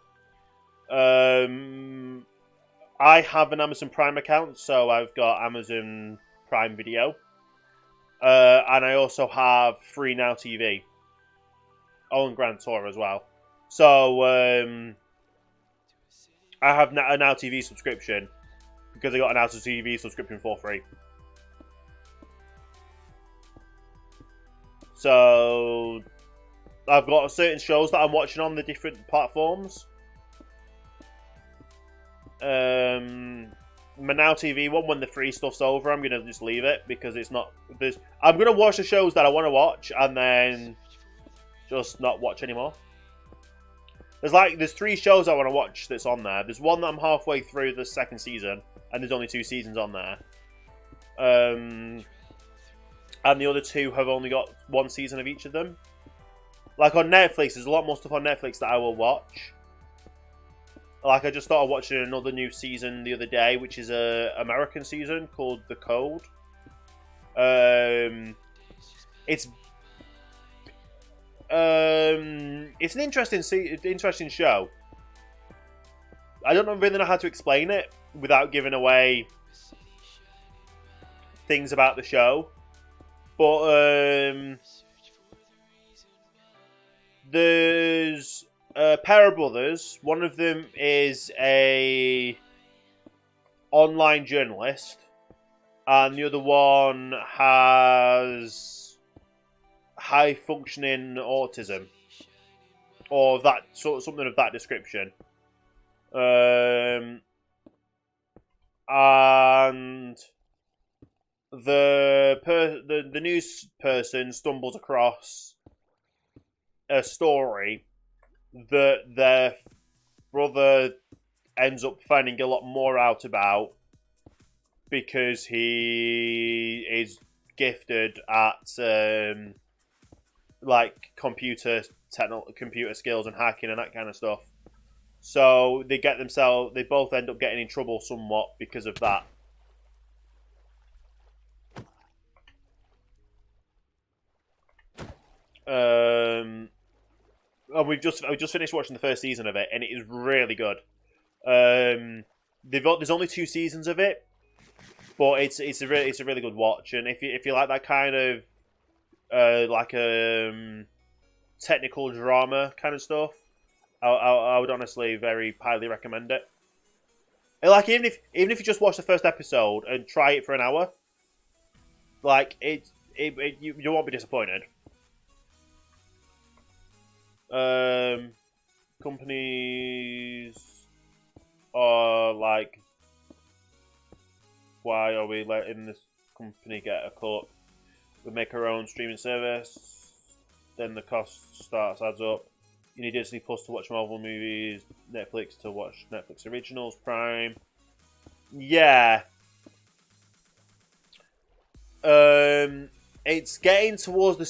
I have an Amazon Prime account, so I've got Amazon Prime Video. And I also have Free Now TV. Oh, and Grand Tour as well. So, I have a Now TV subscription because I got an Now TV subscription for free. So, I've got certain shows that I'm watching on the different platforms. My Now TV one, when the free stuff's over, I'm gonna just leave it because it's not. I'm gonna watch the shows that I want to watch and then just not watch anymore. There's 3 shows I want to watch that's on there. There's one that I'm halfway through the second season, and there's only 2 seasons on there. And the other 2 have only got 1 season of each of them. Like on Netflix, there's a lot more stuff on Netflix that I will watch. Like, I just started watching another new season the other day, which is a American season called The Code. It's an interesting show. I don't really know how to explain it without giving away things about the show, but there's a pair of brothers. One of them is a online journalist, and the other one has high functioning autism, or that sort of something of that description. And the news person stumbles across a story that their brother ends up finding a lot more out about because he is gifted at like computer skills and hacking and that kind of stuff. So they both end up getting in trouble somewhat because of that. And we just finished watching the first season of it, and it is really good. There's only 2 seasons of it, but it's a really good watch. And if you like that kind of like technical drama kind of stuff, I would honestly very highly recommend it. And like even if you just watch the first episode and try it for an hour, like you won't be disappointed. Companies are like, why are we letting this company get a cut? We make our own streaming service, then the cost adds up. You need Disney Plus to watch Marvel movies, Netflix to watch Netflix originals, Prime. Yeah. It's getting towards the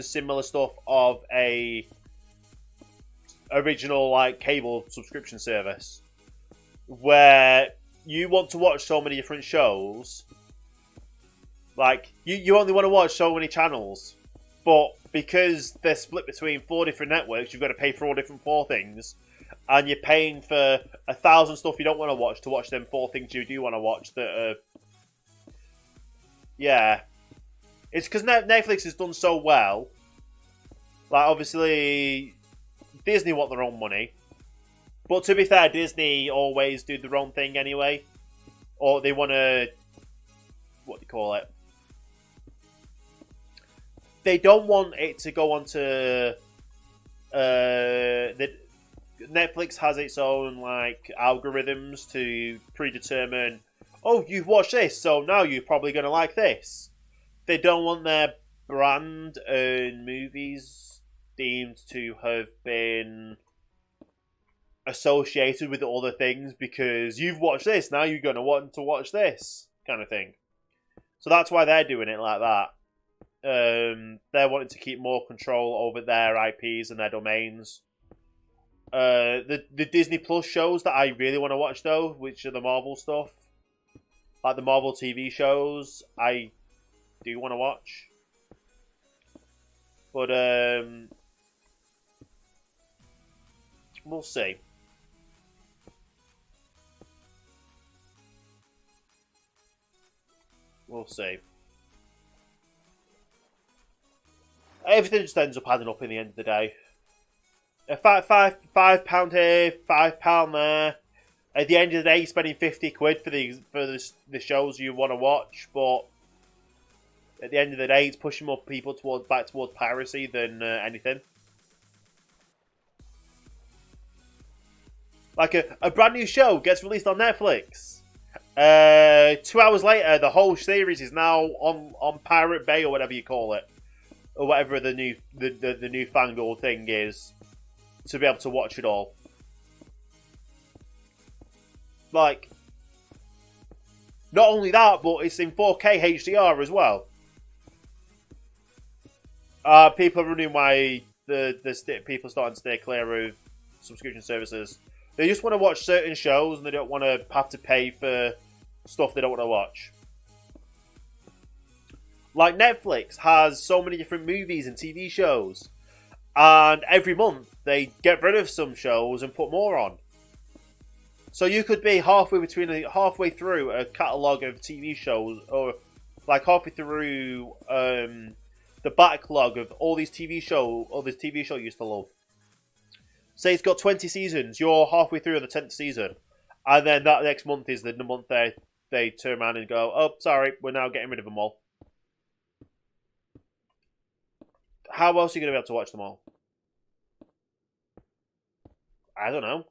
similar stuff of a original like cable subscription service, where you want to watch so many different shows. Like you only want to watch so many channels, but because they're split between 4 different networks, you've got to pay for all different 4 things, and you're paying for 1,000 stuff you don't want to watch them 4 things you do want to watch that are. Yeah. It's because Netflix has done so well. Like, obviously, Disney want their own money. But to be fair, Disney always do their own thing anyway. Or they want to... What do you call it? They don't want it to go on to... Netflix has its own, like, algorithms to predetermine... Oh, you've watched this, so now you're probably going to like this. They don't want their brand and movies deemed to have been associated with other things because you've watched this, now you're going to want to watch this kind of thing. So that's why they're doing it like that. They're wanting to keep more control over their IPs and their domains. The Disney Plus shows that I really want to watch, though, which are the Marvel stuff, like the Marvel TV shows, I do want to watch. But we'll see. We'll see. Everything just ends up adding up in the end of the day. £5 here, £5 there. At the end of the day, you're spending 50 quid for the shows you want to watch, but at the end of the day, it's pushing more people back towards piracy than anything. Like a brand new show gets released on Netflix. 2 hours later, the whole series is now on Pirate Bay or whatever you call it, or whatever the newfangled thing is, to be able to watch it all. Like, not only that, but it's in 4K HDR as well. People are wondering why people are starting to stay clear of subscription services. They just want to watch certain shows and they don't want to have to pay for stuff they don't want to watch. Like Netflix has so many different movies and TV shows, and every month they get rid of some shows and put more on. So you could be halfway through a catalogue of TV shows, or like halfway through the backlog of all this TV show you used to love. Say it's got 20 seasons, you're halfway through the 10th season, and then that next month is the month they turn around and go, oh, sorry, we're now getting rid of them all. How else are you going to be able to watch them all? I don't know.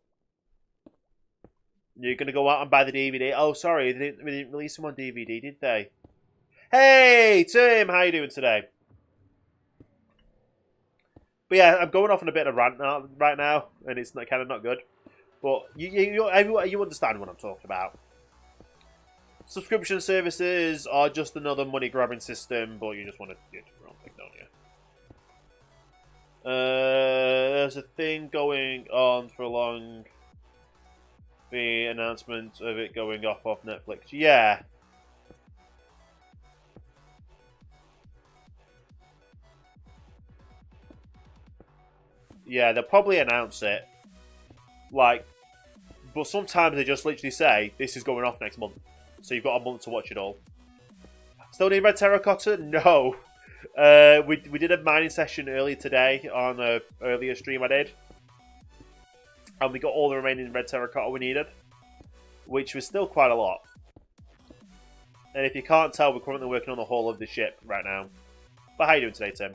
You're going to go out and buy the DVD. Oh, sorry, they didn't release them on DVD, did they? Hey, Tim, how you doing today? But yeah, I'm going off on a bit of a rant right now, and it's kind of not good. But you understand what I'm talking about. subscription services are just another money grabbing system, but you just want to do the wrong thing, don't you? There's a thing going on for long. The announcement of it going off Netflix. Yeah. Yeah, they'll probably announce it. Like, but sometimes they just literally say, this is going off next month. So you've got a month to watch it all. Still need red terracotta? No. We did a mining session earlier today on an earlier stream I did. And we got all the remaining red terracotta we needed. Which was still quite a lot. And if you can't tell, we're currently working on the hull of the ship right now. But how are you doing today, Tim?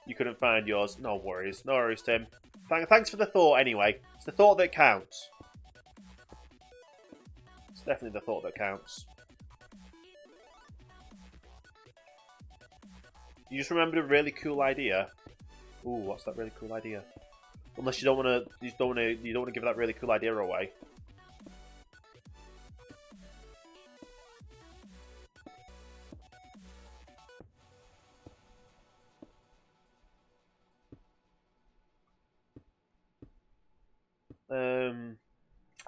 You couldn't find yours. No worries. No worries, Tim. Thanks for the thought, anyway. It's the thought that counts. It's definitely the thought that counts. You just remembered a really cool idea. Ooh, what's that really cool idea? Unless you don't want to, you don't want to give that really cool idea away.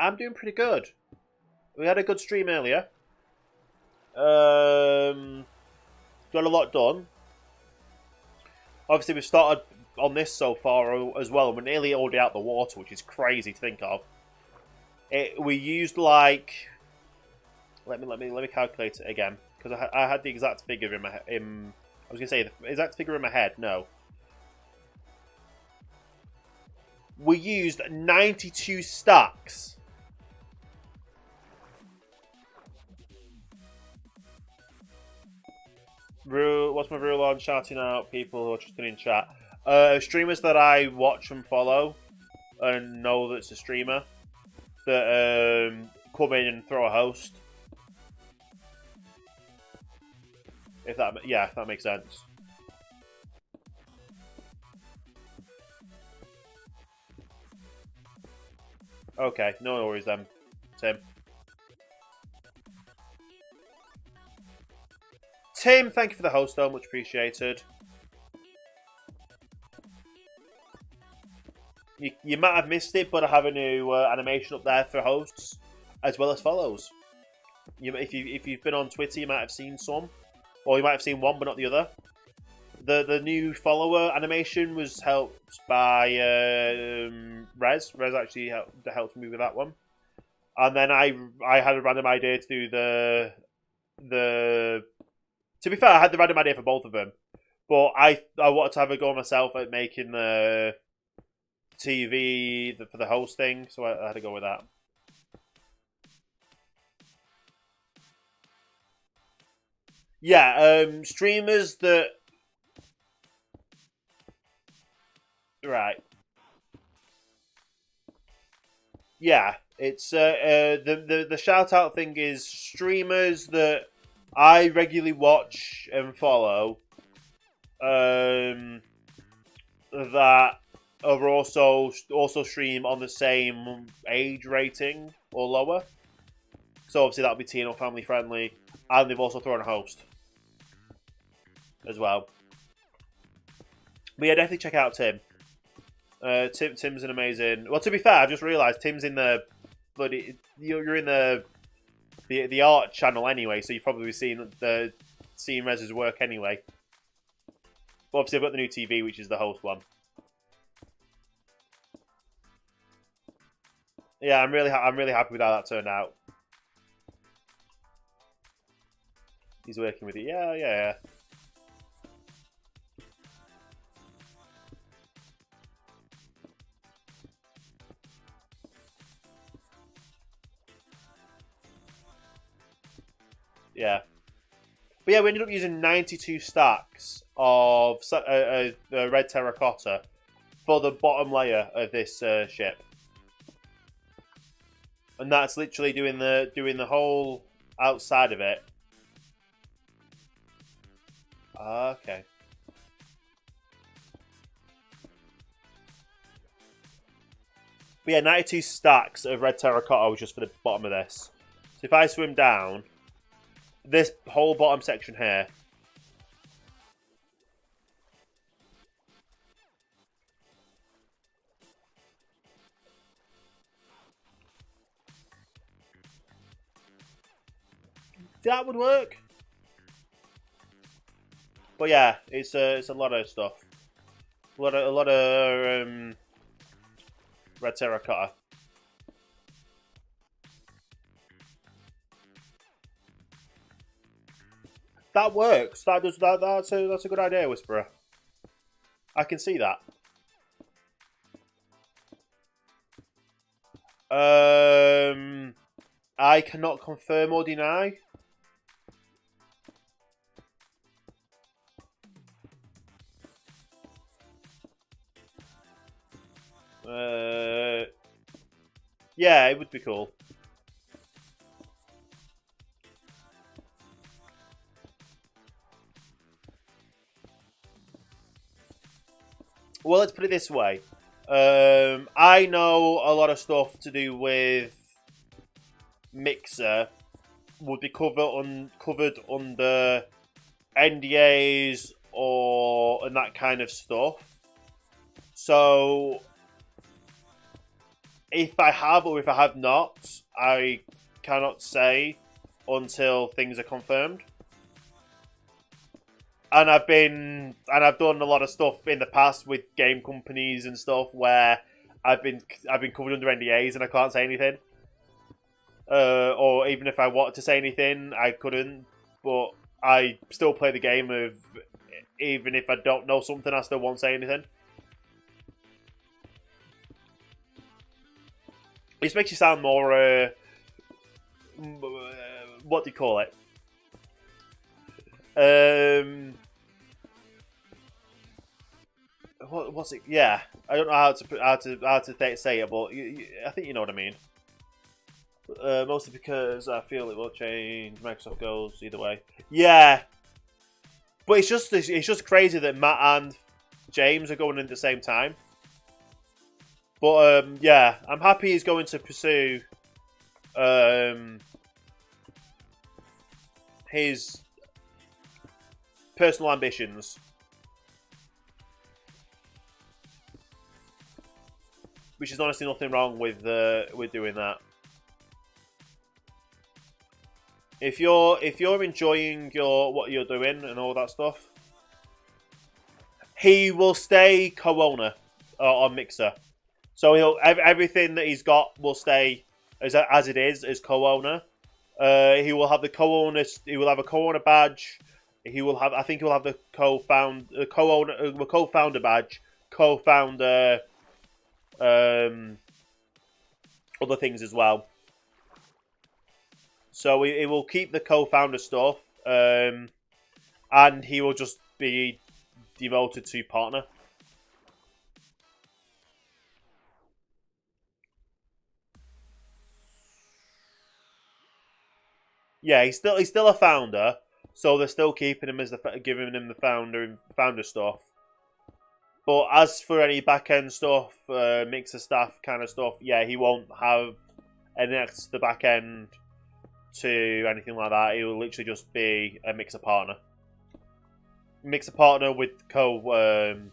I'm doing pretty good. We had a good stream earlier. Got a lot done. Obviously, we've started on this so far as well, and we're nearly already out the water, which is crazy to think of. We used like, let me calculate it again, because I had the exact figure in my I was gonna say the exact figure in my head. No. We used 92 stacks. What's my rule on shouting out people who are just in chat? Streamers that I watch and follow and know that it's a streamer that come in and throw a host. If that makes sense. Okay, no worries then, Tim. Tim, thank you for the host, though. Much appreciated. You might have missed it, but I have a new animation up there for hosts, as well as follows. If you've been on Twitter, you might have seen some. Or you might have seen one, but not the other. The new follower animation was helped by Rez. Rez actually helped me with that one. And then I had a random idea to do the... To be fair, I had the random idea for both of them. But I wanted to have a go myself at making the TV for the hosting, so I had to go with that. Yeah, streamers that... Right. Yeah, it's the shout out thing is streamers that I regularly watch and follow that are also stream on the same age rating or lower. So obviously that'll be teen or family friendly, and they've also thrown a host as well. But yeah, definitely check out Tim. Tim's an amazing. Well, to be fair, I've just realised Tim's in the bloody. You're in the art channel anyway, so you've probably seen Rez's work anyway. But obviously, I've got the new TV, which is the host one. Yeah, I'm really happy with how that turned out. He's working with it. Yeah. Yeah. But yeah, we ended up using 92 stacks of red terracotta for the bottom layer of this ship. And that's literally doing the whole outside of it. Okay. But yeah, 92 stacks of red terracotta was just for the bottom of this. So if I swim down, this whole bottom section here. That would work. But yeah, it's a lot of stuff. A lot of red terracotta. That works. That's a good idea, Whisperer. I can see that. I cannot confirm or deny. Yeah, it would be cool. Well, let's put it this way. I know a lot of stuff to do with Mixer would be covered under NDAs and that kind of stuff. So if I have or if I have not, I cannot say until things are confirmed. And I've done a lot of stuff in the past with game companies and stuff where I've been covered under NDAs and I can't say anything. Or even if I wanted to say anything, I couldn't. But I still play the game of even if I don't know something, I still won't say anything. This makes you sound more what do you call it? What's it? Yeah, I don't know how to say it, but I think you know what I mean. Mostly because I feel it will change. Microsoft goes either way. Yeah, but it's just crazy that Matt and James are going in at the same time. But yeah, I'm happy he's going to pursue his personal ambitions. Which is honestly nothing wrong with doing that. If you're enjoying what you're doing and all that stuff, he will stay co-owner on Mixer. So everything that he's got will stay as it is as co-owner. He will have the co-owner. He will have a co-owner badge. He will have. I think he will have the co-founder badge, co-founder, other things as well. So he will keep the co-founder stuff, and he will just be demoted to partner. Yeah, he's still a founder, so they're still keeping him as giving him the founder stuff. But as for any back end stuff, mixer staff kind of stuff, yeah, he won't have any access to the back end to anything like that. He will literally just be a mixer partner. Mixer partner with co-founder.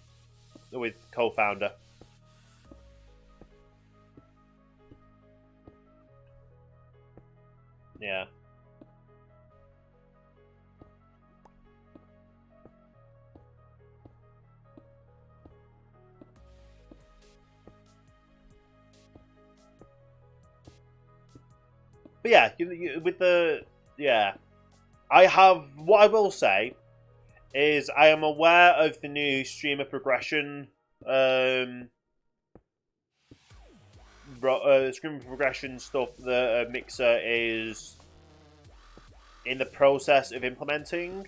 Yeah. But yeah, what I will say is I am aware of the new streamer progression, streamer progression stuff that Mixer is in the process of implementing.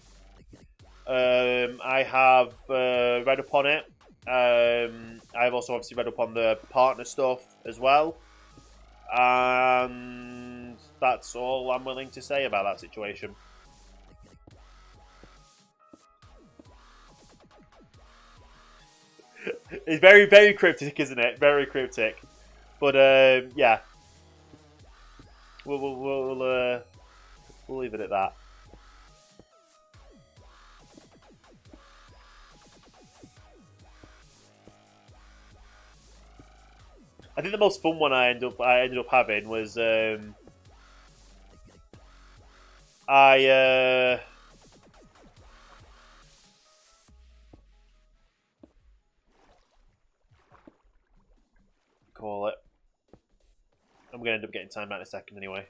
I have read upon it. I've also obviously read up on the partner stuff as well. And that's all I'm willing to say about that situation. It's very, very cryptic, isn't it? Very cryptic. But, yeah. We'll leave it at that. I think the most fun one I ended up having was call it. I'm gonna end up getting timed out in a second anyway.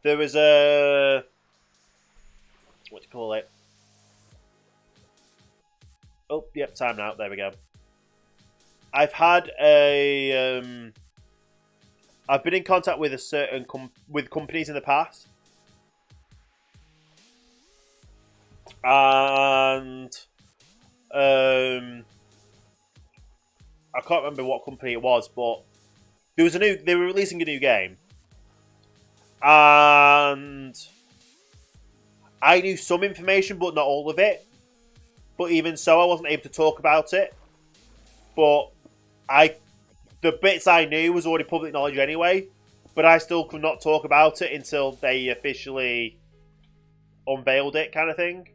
There was a what do you call it? Oh, yep, time out. There we go. I've had a I've been in contact with a certain companies in the past, and I can't remember what company it was, but they were releasing a new game, and I knew some information, but not all of it. But even so, I wasn't able to talk about it. But the bits I knew was already public knowledge anyway, but I still could not talk about it until they officially unveiled it, kind of thing.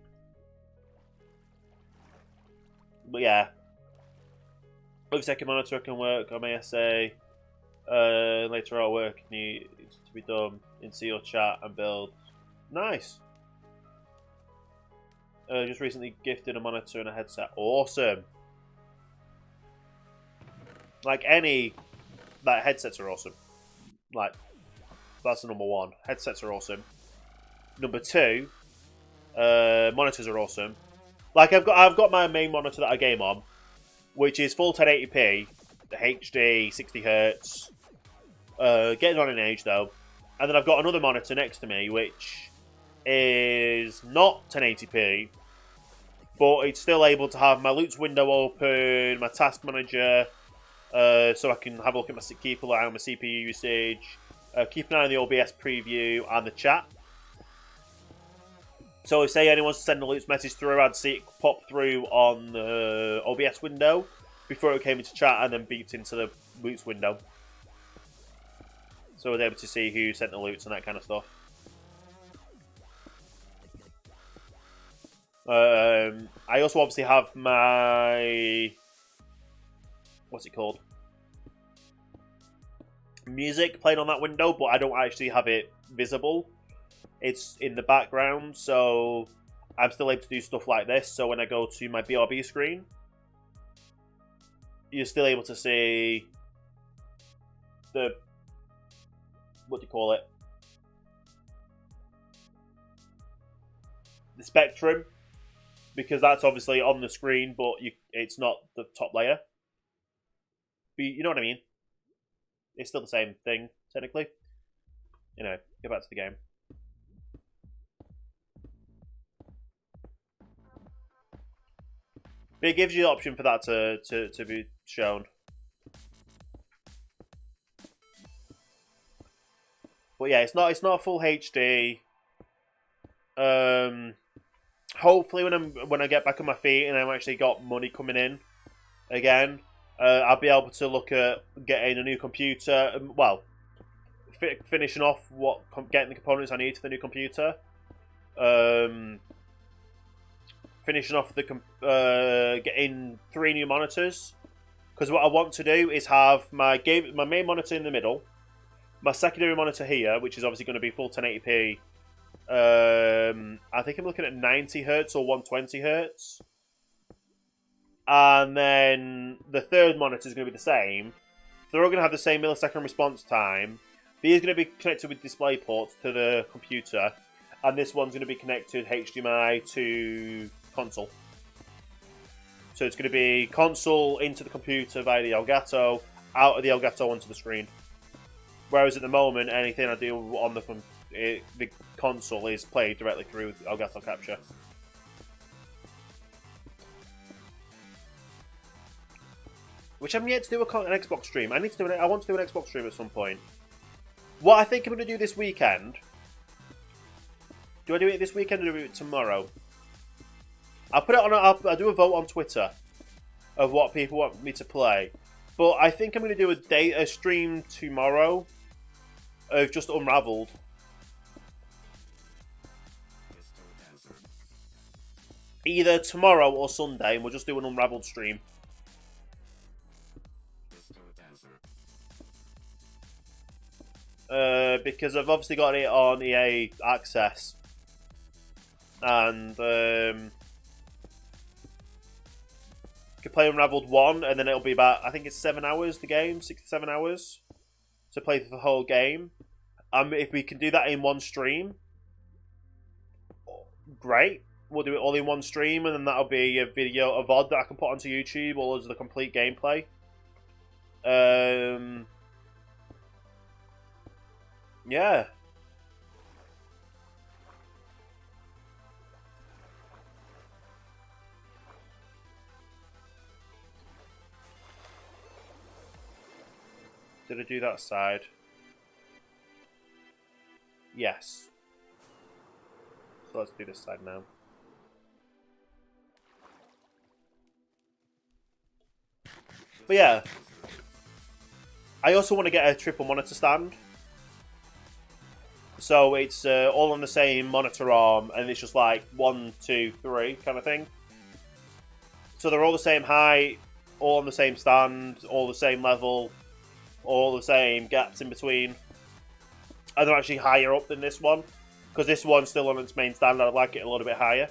But yeah. Looks like a monitor can work on ASA. Later our work needs to be done into your chat and build. Nice. Just recently gifted a monitor and a headset. Awesome. Like headsets are awesome. Like, that's the number one. Headsets are awesome. Number two, monitors are awesome. Like, I've got my main monitor that I game on, which is full 1080p, HD, 60 Hz. Getting on in age though. And then I've got another monitor next to me, which is not 1080p, but it's still able to have my loots window open, my task manager. So I can have a look at keep an eye on my CPU usage, keep an eye on the OBS preview and the chat. So if say anyone wants to send a loots message through, I'd see it pop through on the OBS window before it came into chat and then beeped into the loots window. So I was able to see who sent the loots and that kind of stuff. I also obviously have my... what's it called? Music playing on that window, but I don't actually have it visible. It's in the background, so I'm still able to do stuff like this. So when I go to my BRB screen, you're still able to see the... what do you call it? The spectrum. Because that's obviously on the screen, but it's not the top layer. But you know what I mean? It's still the same thing, technically. Anyway, go back to the game. But it gives you the option for that to be shown. But yeah, it's not full HD. Hopefully when I get back on my feet and I've actually got money coming in again, I'll be able to look at getting a new computer. Well, finishing off getting the components I need for the new computer. Finishing off getting 3 new monitors. Because what I want to do is have my main monitor in the middle, my secondary monitor here, which is obviously going to be full 1080p. I think I'm looking at 90 Hz or 120 Hz. And then the third monitor is going to be the same. They're all going to have the same millisecond response time. These are going to be connected with display ports to the computer. And this one's going to be connected HDMI to console. So it's going to be console into the computer via the Elgato, out of the Elgato onto the screen. Whereas at the moment, anything I do on the console is played directly through Elgato Capture. Which I'm yet to do an Xbox stream. I want to do an Xbox stream at some point. What I think I'm going to do this weekend... do I do it this weekend or do I do it tomorrow? I'll put it on. I'll do a vote on Twitter of what people want me to play. But I think I'm going to do a stream tomorrow. I've just unraveled. Either tomorrow or Sunday, and we'll just do an unraveled stream. Because I've obviously got it on EA Access. And can play Unraveled 1, and then it'll be about, I think it's 7 hours, the game, 6 to 7 hours to play the whole game. If we can do that in one stream, great. We'll do it all in one stream, and then that'll be a video, a VOD that I can put onto YouTube, all as the complete gameplay. Yeah. Did I do that side? Yes. So let's do this side now. But yeah. I also want to get a triple monitor stand. So it's all on the same monitor arm, and it's just like 1, 2, 3 kind of thing. So they're all the same height, all on the same stand, all the same level, all the same gaps in between. And they're actually higher up than this one, because this one's still on its main stand. I'd like it a little bit higher.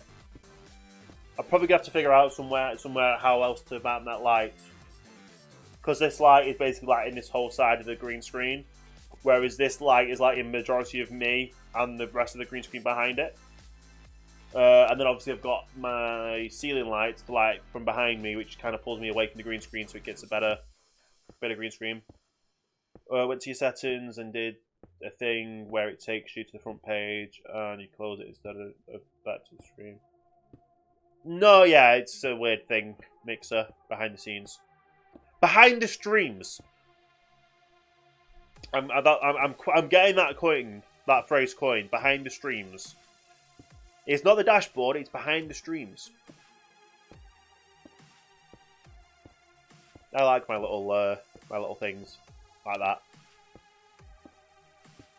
I'm probably gonna have to figure out somewhere how else to mount that light, because this light is basically lighting this whole side of the green screen, whereas this light is lighting the majority of me and the rest of the green screen behind it. And then obviously I've got my ceiling lights to light from behind me, which kind of pulls me away from the green screen, so it gets a better green screen. Went to your settings and did a thing where it takes you to the front page and you close it instead of back to the screen. No, yeah, it's a weird thing, Mixer, behind the scenes. Behind the streams. I'm getting that coin, that phrase coined, behind the streams. It's not the dashboard, it's behind the streams. I like my little things like that.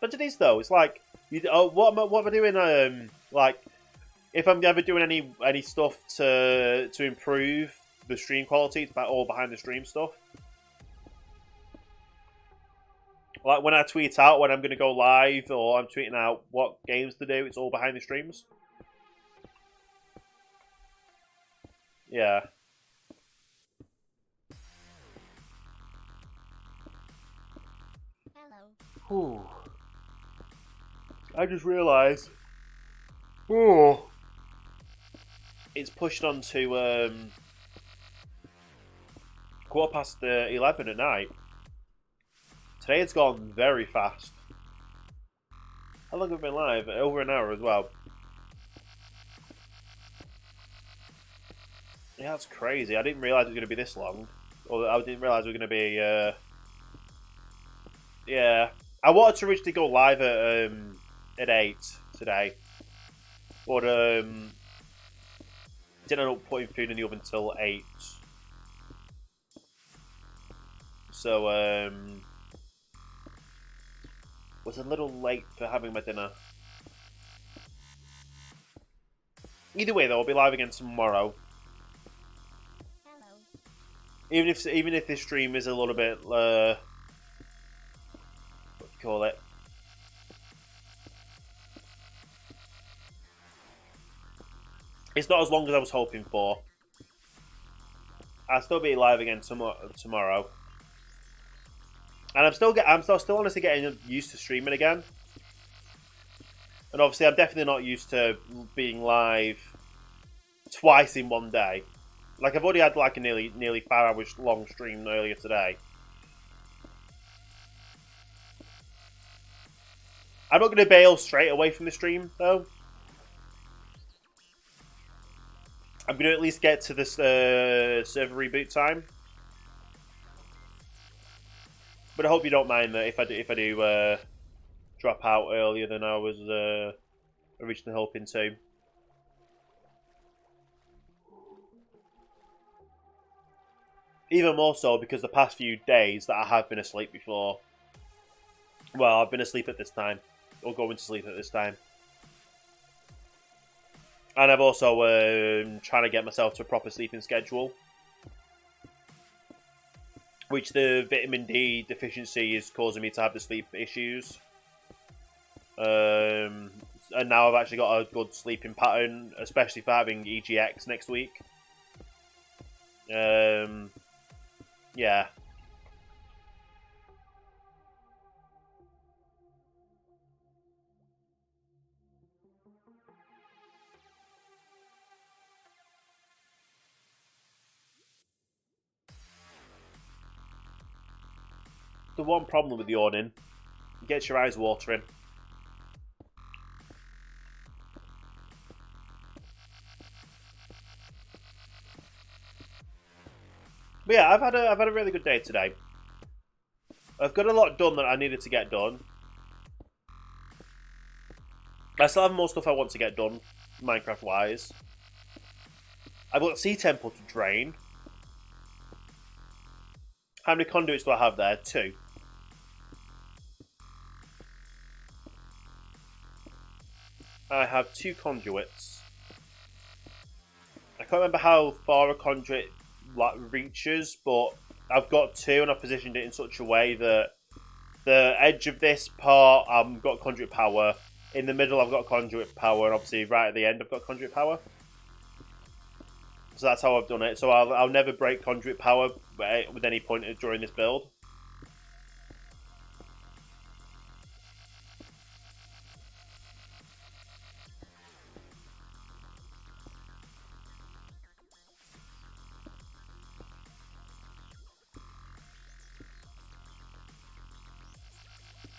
But it is though. It's like, what am I doing? Like, if I'm ever doing any stuff to improve the stream quality, it's all behind the stream stuff. Like when I tweet out when I'm going to go live, or I'm tweeting out what games to do, it's all behind the streams. Yeah. Hello. Ooh. I just realised. Oh. It's pushed on to 11:15 at night. Today it's gone very fast. How long have we been live? Over an hour as well. Yeah, that's crazy. I didn't realise it was going to be this long. Or I didn't realise we were going to be... yeah. I wanted to originally go live at 8 today. But didn't end up putting food in the oven until 8. So, was a little late for having my dinner. Either way though, I'll be live again tomorrow. Even if this stream is a little bit what do you call it? It's not as long as I was hoping for. I'll still be live again tomorrow. And I'm still honestly getting used to streaming again. And obviously I'm definitely not used to being live twice in one day. Like I've already had like a nearly 5 hours long stream earlier today. I'm not going to bail straight away from the stream though. I'm going to at least get to this server reboot time. But I hope you don't mind that if I do drop out earlier than I was originally hoping to. Even more so because the past few days that I have been asleep before. Well, I've been asleep at this time. Or going to sleep at this time. And I've also trying to get myself to a proper sleeping schedule. Which the vitamin D deficiency is causing me to have the sleep issues. And now I've actually got a good sleeping pattern, especially for having EGX next week. Yeah. The one problem with yawning, it gets your eyes watering. But yeah, I've had a really good day today. I've got a lot done that I needed to get done. I still have more stuff I want to get done, Minecraft-wise. I've got Sea Temple to drain. How many conduits do I have there? 2. I have 2 conduits. I can't remember how far a conduit reaches, but I've got 2 and I've positioned it in such a way that the edge of this part I've got conduit power. In the middle I've got conduit power, and obviously right at the end I've got conduit power. So that's how I've done it. So I'll never break conduit power with any point during this build.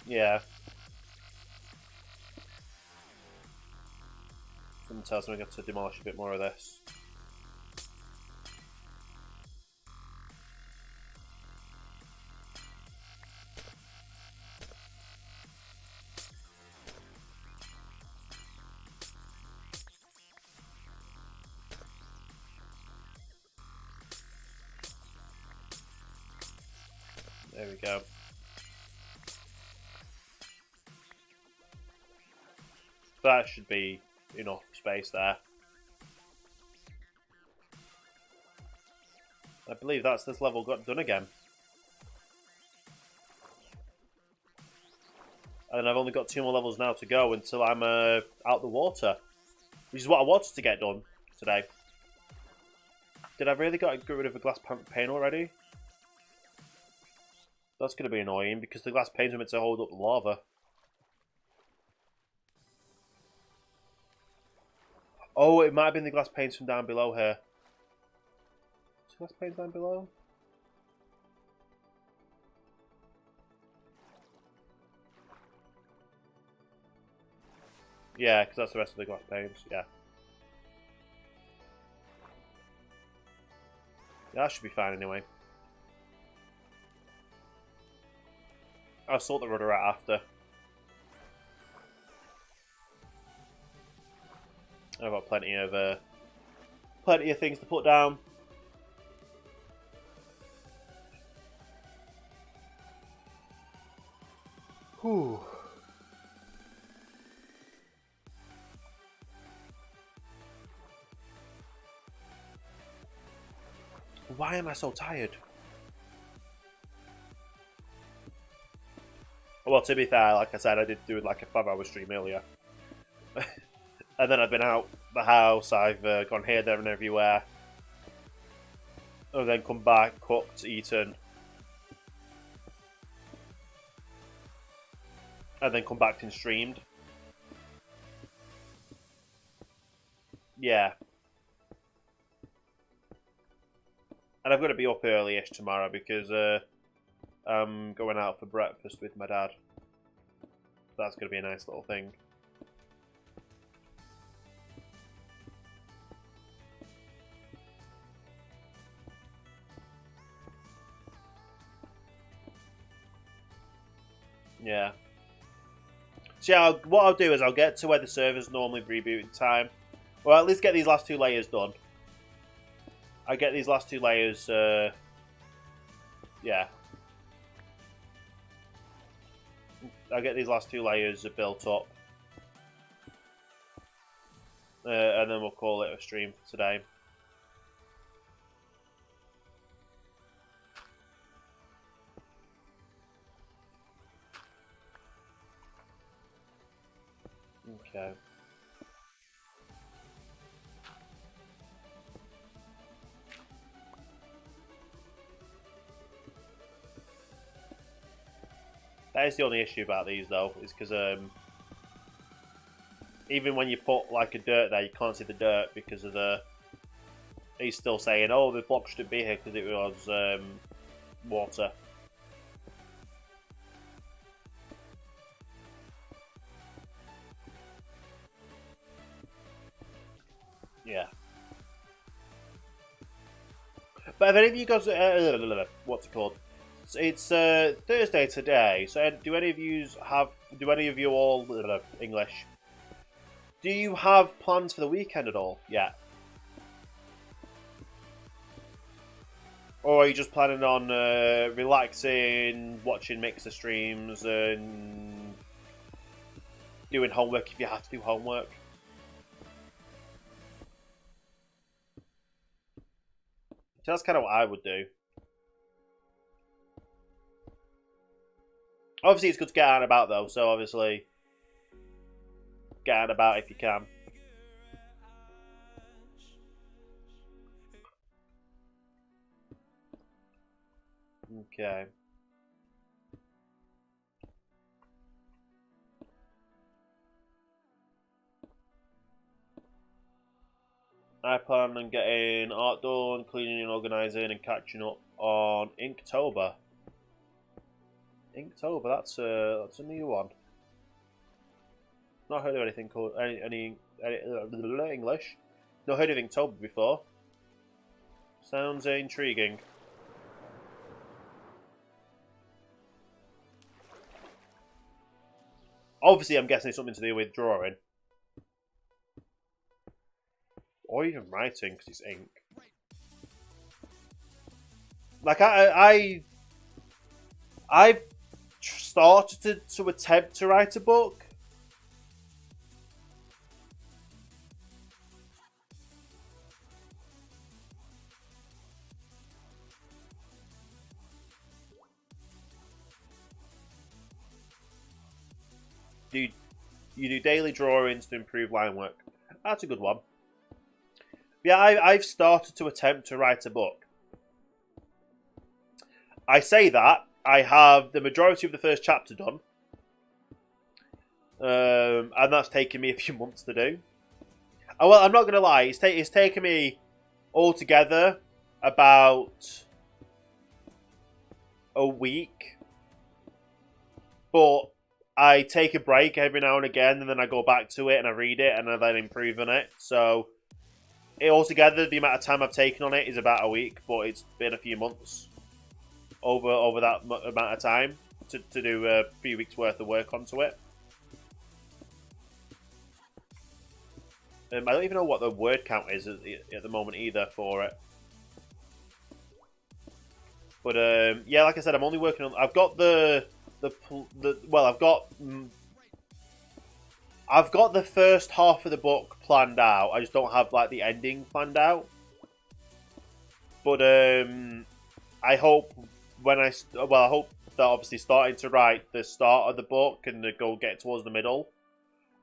Yeah. Something tells me I got to demolish a bit more of this. There we go. That should be enough space there. I believe that's this level got done again. And I've only got 2 more levels now to go until I'm out the water. Which is what I wanted to get done today. Did I really get rid of the glass pane already? That's going to be annoying because the glass panes are meant to hold up the lava. Oh, it might have been the glass panes from down below here. Is the glass panes down below? Yeah, because that's the rest of the glass panes, yeah. Yeah, that should be fine anyway. I'll sort the rudder out after. I've got plenty of things to put down. Whew. Why am I so tired? Well, to be fair, like I said, I did do like a 5-hour stream earlier. And then I've been out the house, I've gone here, there and everywhere. And then come back, cooked, eaten. And then come back and streamed. Yeah. And I've got to be up early-ish tomorrow because I'm going out for breakfast with my dad. That's going to be a nice little thing. Yeah. So yeah, what I'll do is I'll get to where the servers normally reboot in time. Or at least get these last 2 layers done. I get these last 2 layers, yeah. I'll get these last 2 layers built up. And then we'll call it a stream for today. Okay. That is the only issue about these, though, is because even when you put like a dirt there, you can't see the dirt because of the. He's still saying, "Oh, the block shouldn't be here because it was water." Yeah. But if any of you guys, what's it called? It's Thursday today. So do any of you all English? Do you have plans for the weekend at all yet? Or are you just planning on relaxing, watching Mixer streams, and doing homework if you have to do homework? So that's kind of what I would do. Obviously, it's good to get out and about, though. So obviously, get out and about if you can. Okay. I plan on getting art done, cleaning and organising, and catching up on Inktober. Inktober, that's a new one. Not heard of anything called any English. Not heard of Inktober before. Sounds intriguing. Obviously, I'm guessing it's something to do with drawing. Or even writing, because it's ink. Like, I've started to attempt to write a book. You do daily drawings to improve line work. That's a good one. Yeah, I've started to attempt to write a book. I say that I have the majority of the first chapter done, and that's taken me a few months to do. Oh, well, I'm not gonna lie, it's taken me altogether about a week, but I take a break every now and again, and then I go back to it and I read it and I then improve on it. So altogether, the amount of time I've taken on it is about a week, but it's been a few months over that amount of time to do a few weeks worth of work onto it. I don't even know what the word count is at the moment either for it. But yeah, like I said, I'm only working on. I've got I've got the first half of the book planned out. I just don't have like the ending planned out. But I hope I hope that obviously starting to write the start of the book and go get towards the middle.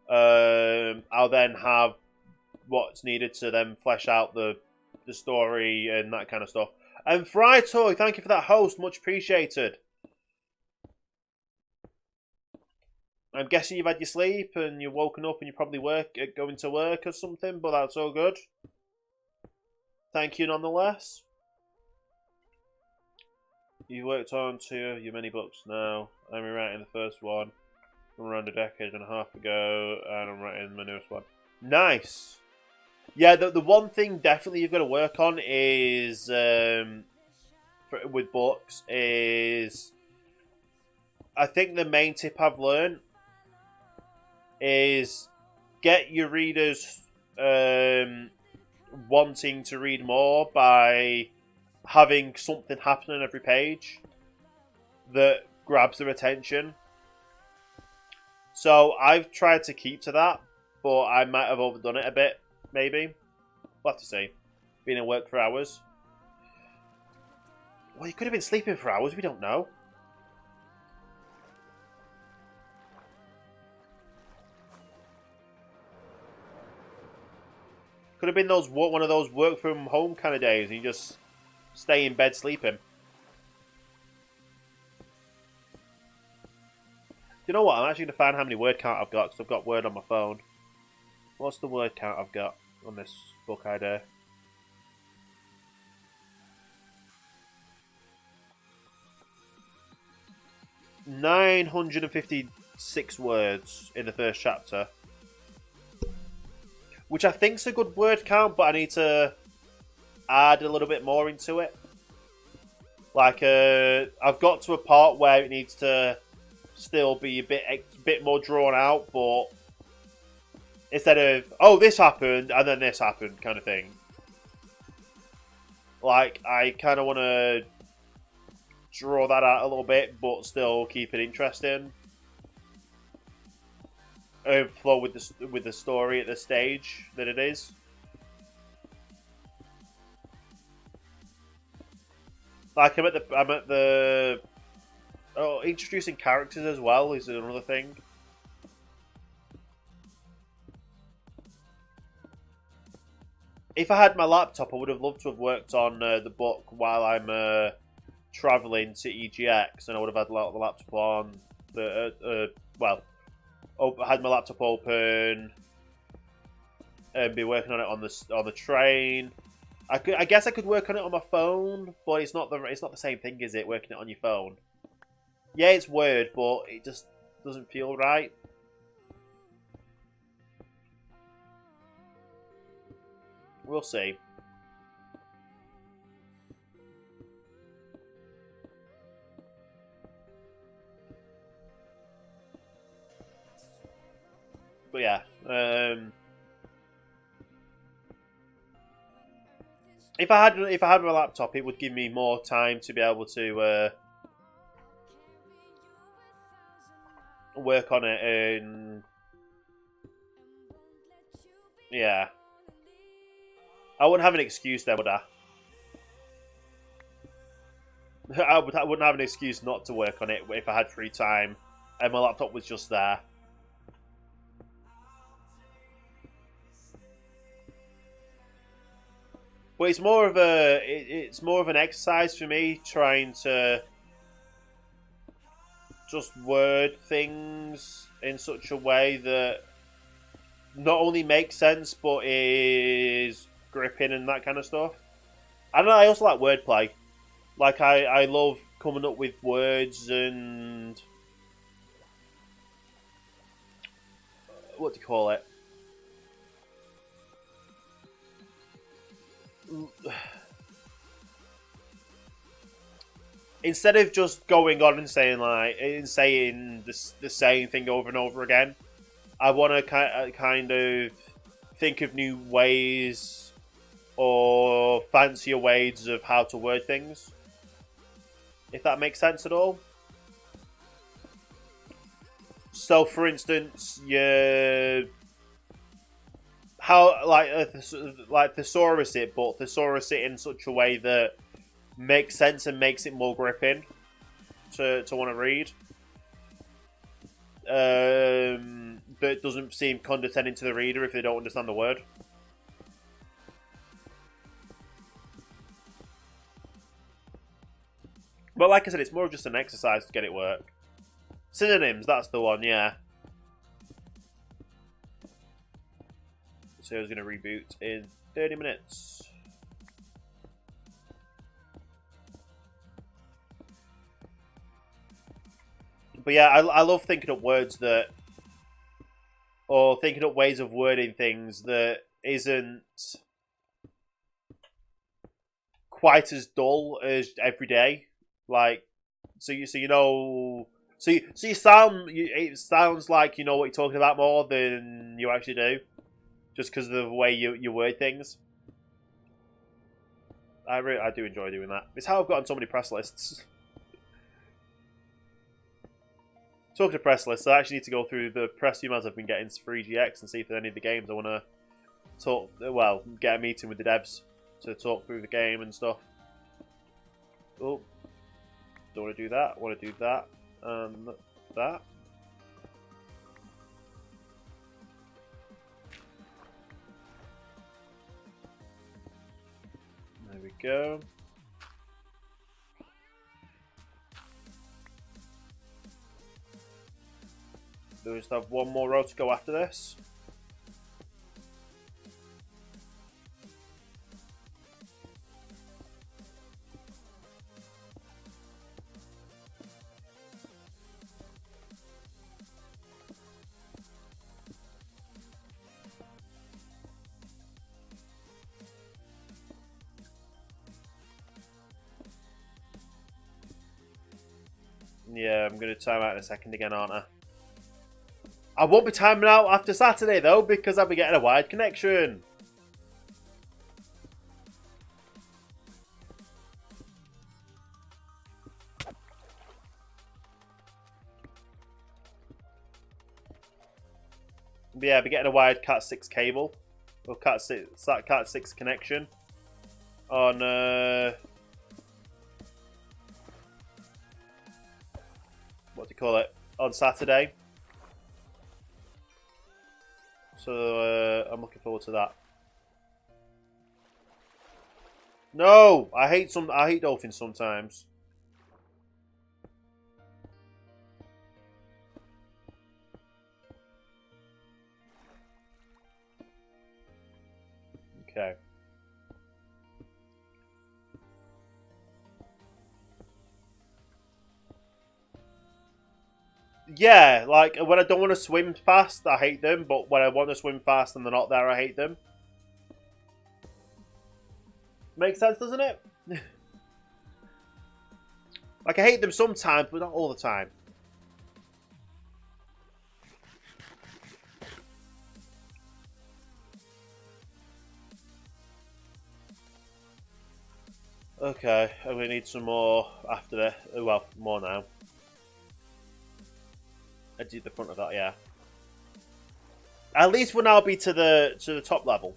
I'll then have what's needed to then flesh out the story and that kind of stuff. And Frytoy, thank you for that host, much appreciated. I'm guessing you've had your sleep and you're woken up and you're probably going to work or something, but that's all good. Thank you nonetheless. You worked on 2 of your many books now. I'm rewriting the first one from around a decade and a half ago, and I'm writing my newest one. Nice. Yeah, the one thing definitely you've got to work on is with books is I think the main tip I've learned is get your readers wanting to read more by having something happen on every page that grabs their attention. So I've tried to keep to that, but I might have overdone it a bit, maybe. We'll have to see. Being at work for hours. Well, you could have been sleeping for hours, we don't know. Could have been one of those work from home kind of days, and you just stay in bed sleeping. You know what? I'm actually going to find how many word count I've got, because I've got word on my phone. What's the word count I've got on this book idea? $956 words in the first chapter. Which I think's a good word count, but I need to add a little bit more into it. Like, I've got to a part where it needs to still be a bit more drawn out, but instead of, oh, this happened, and then this happened, kind of thing. Like, I kind of want to draw that out a little bit, but still keep it interesting. Flow with the story at the stage that it is. Like, I'm at the introducing characters as well is another thing. If I had my laptop, I would have loved to have worked on the book while I'm traveling to EGX, and I would have had the laptop on. I had my laptop open and be working on it on the train. I guess I could work on it on my phone, but it's not the same thing, is it? Working it on your phone. Yeah, it's Word, but it just doesn't feel right. We'll see. But yeah, if I had my laptop, it would give me more time to be able to work on it, and yeah, I wouldn't have an excuse then, would I? I wouldn't have an excuse not to work on it if I had free time and my laptop was just there. But it's more of an exercise for me, trying to just word things in such a way that not only makes sense but is gripping and that kind of stuff. I don't know, I also like wordplay. Like, I love coming up with words and what do you call it? Instead of just going on and saying the same thing over and over again, I want to kind of think of new ways or fancier ways of how to word things. If that makes sense at all. So, for instance, thesaurus it, but thesaurus it in such a way that makes sense and makes it more gripping to want to read. But doesn't seem condescending to the reader if they don't understand the word. But like I said, it's more of just an exercise to get it work. Synonyms, that's the one, yeah. So I was going to reboot in 30 minutes. But yeah, I love thinking up words that, or thinking up ways of wording things that isn't quite as dull as every day. Like, it sounds like you know what you're talking about more than you actually do, just because of the way you word things. I do enjoy doing that. It's how I've gotten so many press lists. Talking to press lists, I actually need to go through the press emails I've been getting for EGX and see if there are any of the games I want to talk. Well, get a meeting with the devs to talk through the game and stuff. Oh, don't want to do that. Want to do that and that. There we go. We just have one more row to go after this. Yeah, I'm going to time out in a second again, aren't I? I won't be timing out after Saturday, though, because I'll be getting a wide connection. But yeah, I'll be getting a wired Cat 6 cable. Or Cat 6 connection. On, what do you call it? On Saturday. So, I'm looking forward to that. No! I hate dolphins sometimes. Okay. Yeah, like when I don't want to swim fast, I hate them. But when I want to swim fast and they're not there, I hate them. Makes sense, doesn't it? Like, I hate them sometimes, but not all the time. Okay, I'm going to need some more after this. Well, more now. I did the front of that, yeah. At least we'll now be to the top level.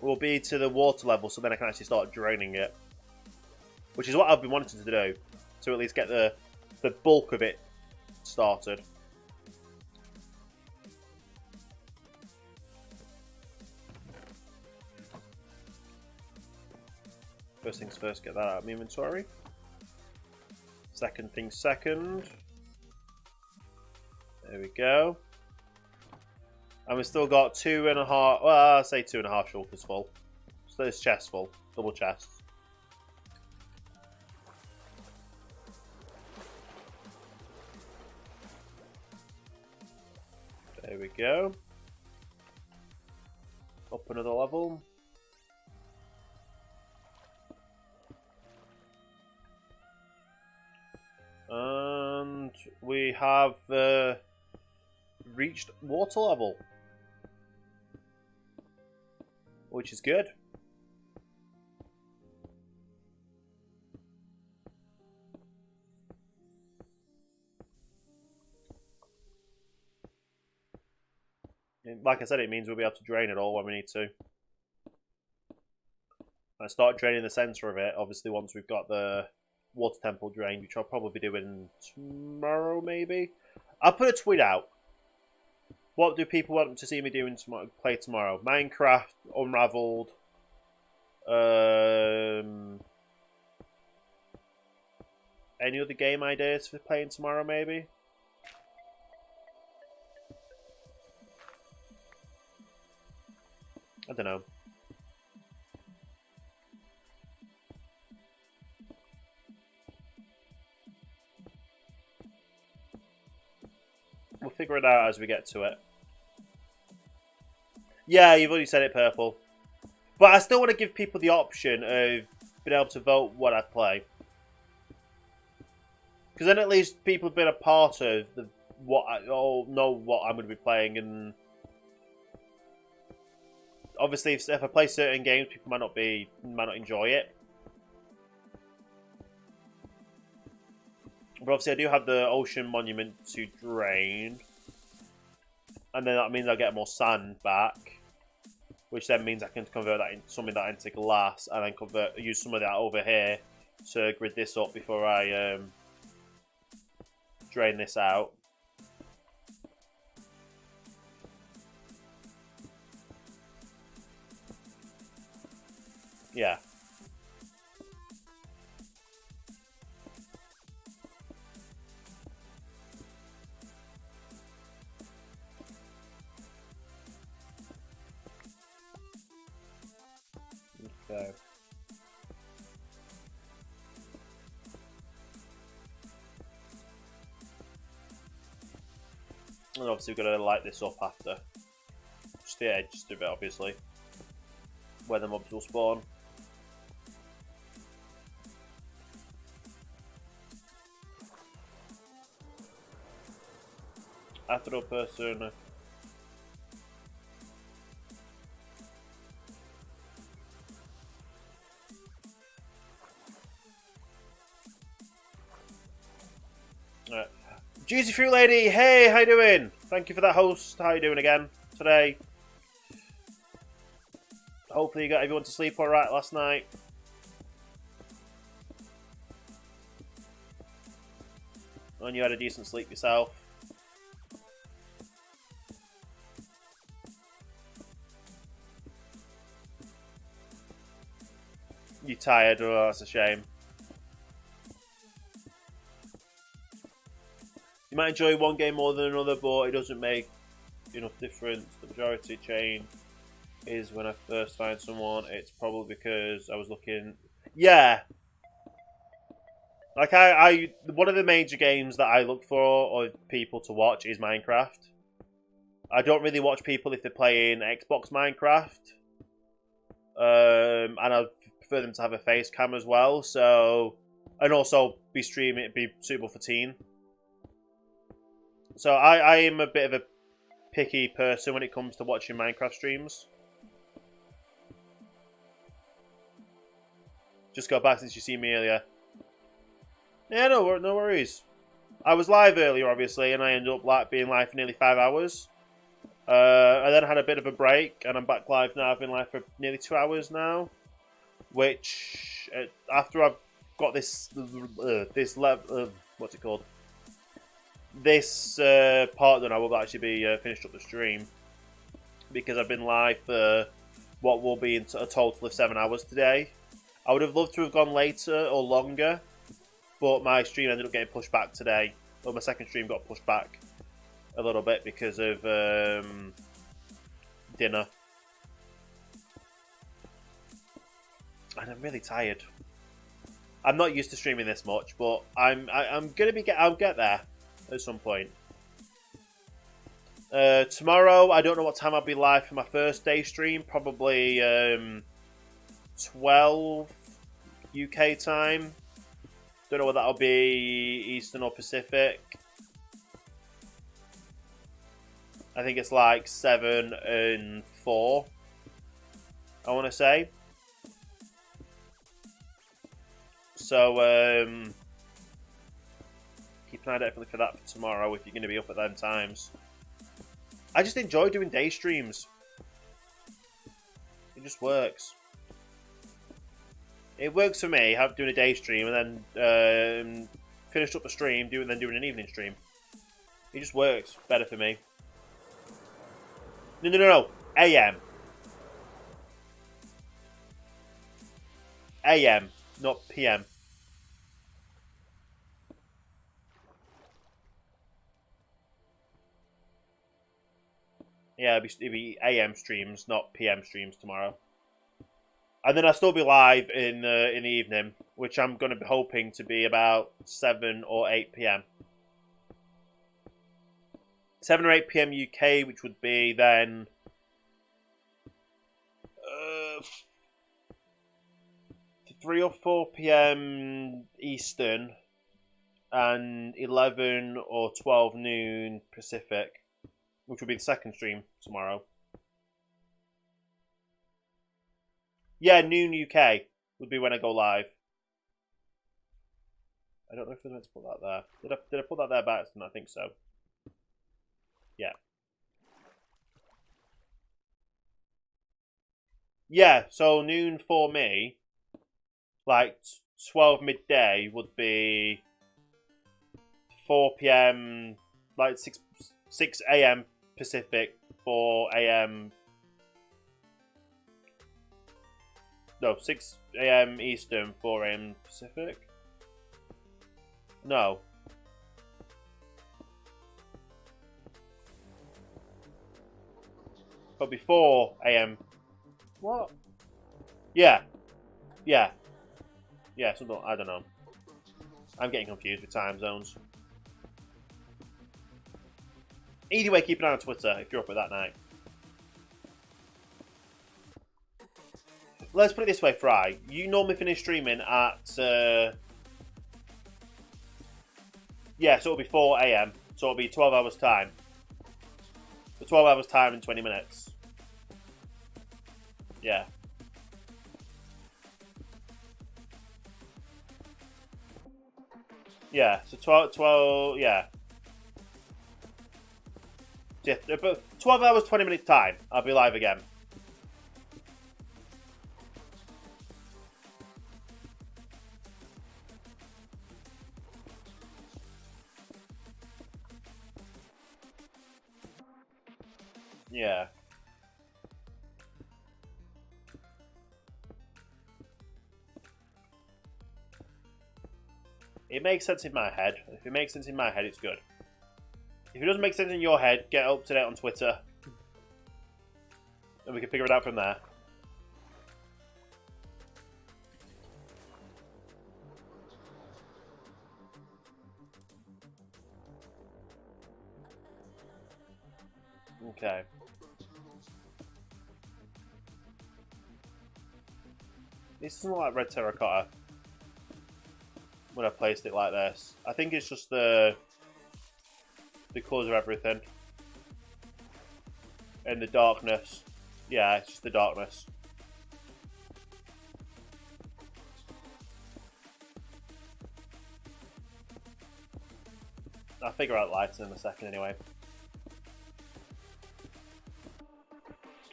We'll be to the water level, so then I can actually start draining it. Which is what I've been wanting to do. To at least get the bulk of it started. First things first, get that out of my inventory. Second things second. There we go. And we've still got 2.5, well, I'll say 2.5 shoulders full. So this chest full, double chests. There we go. Up another level. And we have reached water level, which is good. Like I said, it means we'll be able to drain it all when we need to. I start draining the centre of it, obviously, once we've got the water temple drained, which I'll probably be doing tomorrow, maybe. I'll put a tweet out. What do people want to see me doing tomorrow? Play tomorrow? Minecraft, Unraveled. Any other game ideas for playing tomorrow, maybe? I don't know. We'll figure it out as we get to it. Yeah, you've already said it, Purple. But I still want to give people the option of being able to vote what I play. Because then at least people have been a part of what I know what I'm going to be playing. And obviously, if I play certain games, people might not enjoy it. But obviously I do have the ocean monument to drain. And then that means I'll get more sand back. Which then means I can convert that some of that into glass. And then use some of that over here to grid this up before I drain this out. Yeah. Okay. And obviously we've got to light this up after. Just the edge just a bit, obviously. Where the mobs will spawn. After a person. Juicy Fruit Lady, hey, how you doing? Thank you for that host. How you doing again today? Hopefully you got everyone to sleep alright last night. And you had a decent sleep yourself. You tired? Oh, that's a shame. You might enjoy one game more than another, but it doesn't make enough difference. The majority change is when I first find someone. It's probably because I was looking. Yeah. Like I one of the major games that I look for or people to watch is Minecraft. I don't really watch people if they're playing Xbox Minecraft. And I prefer them to have a face cam as well. So, and also be suitable for teen. So I am a bit of a picky person when it comes to watching Minecraft streams. Just go back since you see me earlier. Yeah, no worries. I was live earlier, obviously, and I ended up being live for nearly 5 hours. I then had a bit of a break, and I'm back live now. I've been live for nearly 2 hours now. Which, after I've got this level, what's it called? This part done, I will actually be finished up the stream because I've been live for what will be a total of 7 hours today. I would have loved to have gone later or longer, but my stream ended up getting pushed back today. Well, my second stream got pushed back a little bit because of dinner, and I'm really tired. I'm not used to streaming this much, but I'm gonna be I'll get there at some point. Tomorrow, I don't know what time I'll be live for my first day stream. Probably 12 UK time. Don't know whether that'll be Eastern or Pacific. I think it's like 7 and 4. I want to say. So keep an eye definitely for that for tomorrow if you're going to be up at them times. I just enjoy doing day streams. It just works. It works for me, doing a day stream and then finish up the stream, doing an evening stream. It just works better for me. No. AM. AM, not PM. Yeah, it'll be AM streams, not PM streams tomorrow. And then I'll still be live in the evening, which I'm going to be hoping to be about 7 or 8 PM. 7 or 8 PM UK, which would be then 3 or 4 PM Eastern and 11 or 12 noon Pacific, which will be the second stream tomorrow. Yeah, noon UK would be when I go live. I don't know if I was meant to put that there. Did I put that there by accident? I think so. Yeah. Yeah, so noon for me, like 12 midday would be 4 p.m. like 6 a.m. Pacific, 4 a.m. No, 6 a.m. Eastern, 4 a.m. Pacific. No. But before a.m. What? Yeah. Yeah. Yeah, something, I don't know. I'm getting confused with time zones. Either way, keep an eye on Twitter if you're up at that night. Let's put it this way, Fry. You normally finish streaming at... yeah, so it'll be 4 a.m. So it'll be 12 hours time. So 12 hours time and 20 minutes. Yeah. Yeah, so 12 yeah. Yeah, but 12 hours, 20 minutes time, I'll be live again. Yeah. It makes sense in my head. If it makes sense in my head, it's good. If it doesn't make sense in your head, get up to date on Twitter. And we can figure it out from there. Okay. This doesn't look like red terracotta when I placed it like this. I think it's just the colours of everything. And the darkness. Yeah, it's just the darkness. I'll figure out lighting in a second anyway.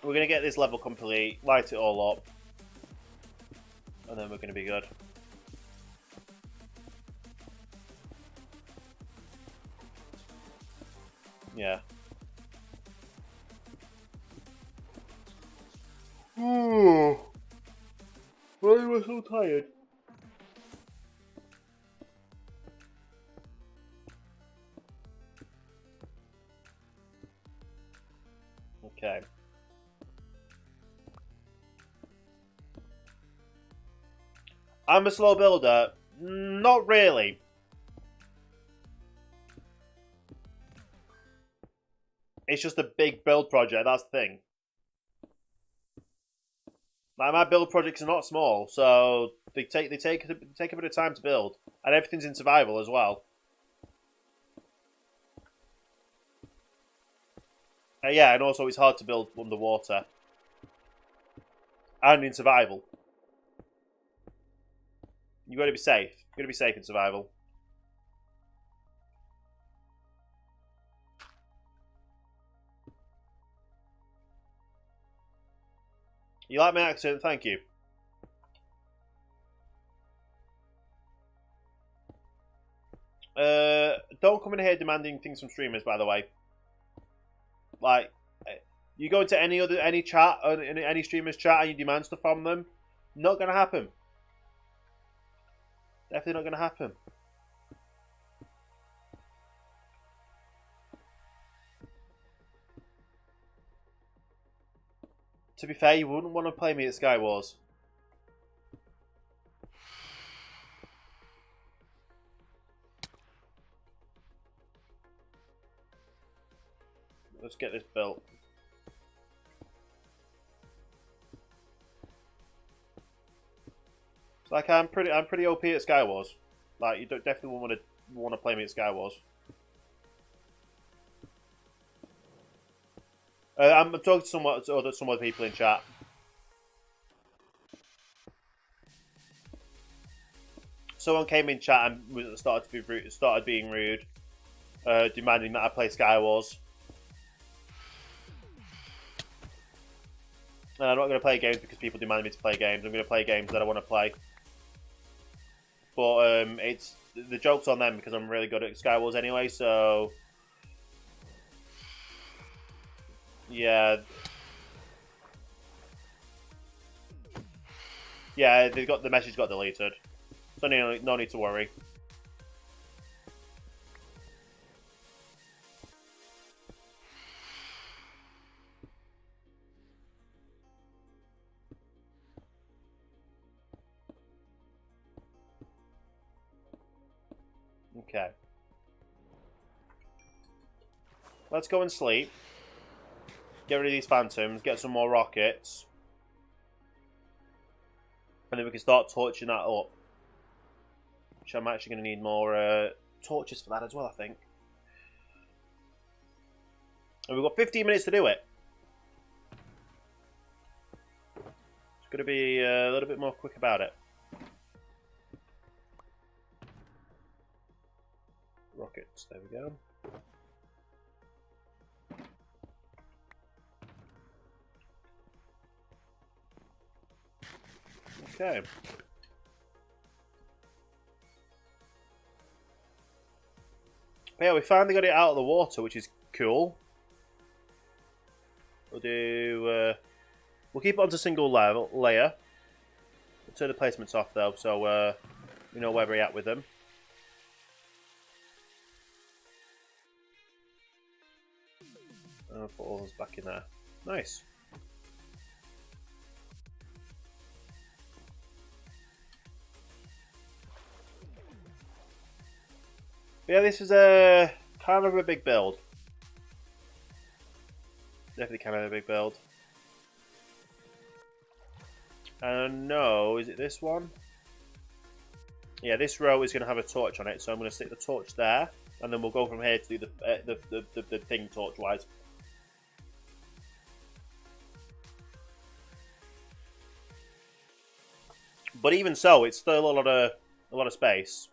We're going to get this level complete, light it all up, and then we're going to be good. Yeah. Oh, why am I so tired? Okay. I'm a slow builder. Not really. It's just a big build project, that's the thing. Like, my build projects are not small, so they take a bit of time to build. And everything's in survival as well. Yeah, and also it's hard to build underwater. And in survival. You gotta be safe. You gotta be safe in survival. You like my accent? Thank you. Don't come in here demanding things from streamers, by the way. Like, you go into any chat, or any streamer's chat, and you demand stuff from them. Not gonna happen. Definitely not gonna happen. To be fair, you wouldn't want to play me at Sky Wars. Let's get this built. It's like I'm pretty OP at Sky Wars. Like, you don't definitely want to play me at Sky Wars. I'm talking to some other people in chat. Someone came in chat and started being rude, demanding that I play Skywars. And I'm not going to play games because people demand me to play games. I'm going to play games that I want to play. But it's the joke's on them because I'm really good at Skywars anyway. So yeah, they got the message got deleted. So no need to worry. Okay. Let's go and sleep. Get rid of these phantoms. Get some more rockets. And then we can start torching that up. Which I'm actually going to need more torches for that as well, I think. And we've got 15 minutes to do it. It's going to be a little bit more quick about it. Rockets, there we go. Okay. Yeah, we finally got it out of the water, which is cool. We'll do. We'll keep it onto single layer. We'll turn the placements off though, so we know where we're at with them. I'll put all those back in there. Nice. But yeah, this is a kind of a big build. Definitely kind of a big build. No, is it this one? Yeah, this row is going to have a torch on it, so I'm going to stick the torch there, and then we'll go from here to do the thing torch-wise. But even so, it's still a lot of space.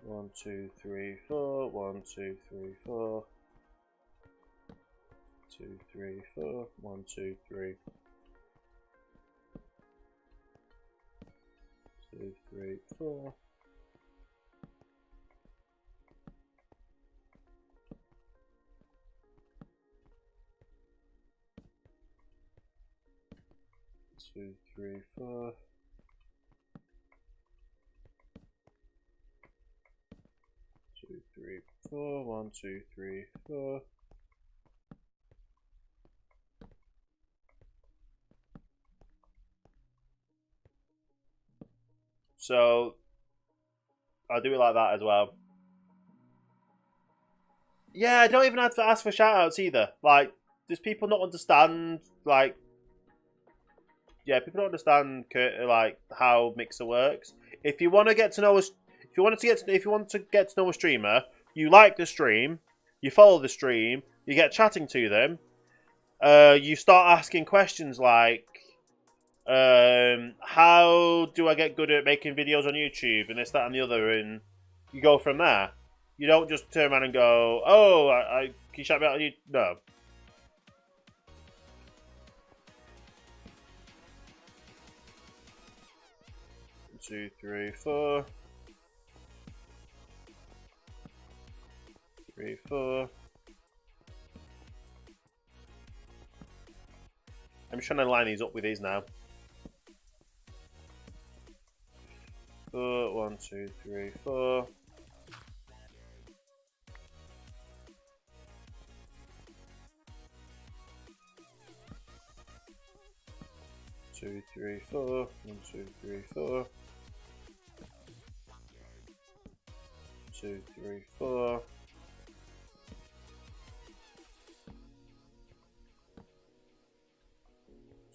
1, 2, 3, 4. 1, 2, 3, 4. 2, 3, 4. 1, 2, 3. 2, 3, 4. Two, three, four. 2, 3, 4. 1, 2, 3, 4. So I'll do it like that as well. Yeah, I don't even have to ask for shoutouts either. Like, does people not understand? Like, yeah, people don't understand like how Mixer works. If you want to get to know us, if you want to get to know a streamer, you like the stream, you follow the stream, you get chatting to them, you start asking questions like, how do I get good at making videos on YouTube and this, that, and the other, and you go from there. You don't just turn around and go, oh, can you shout me out on YouTube? No. 2, 3, 4. 3, 4. I'm just trying to line these up with these now. 4, 1, 2, 3, 4. 2, 3, 4. 1, 2, 3, 4. 2, 3, 4.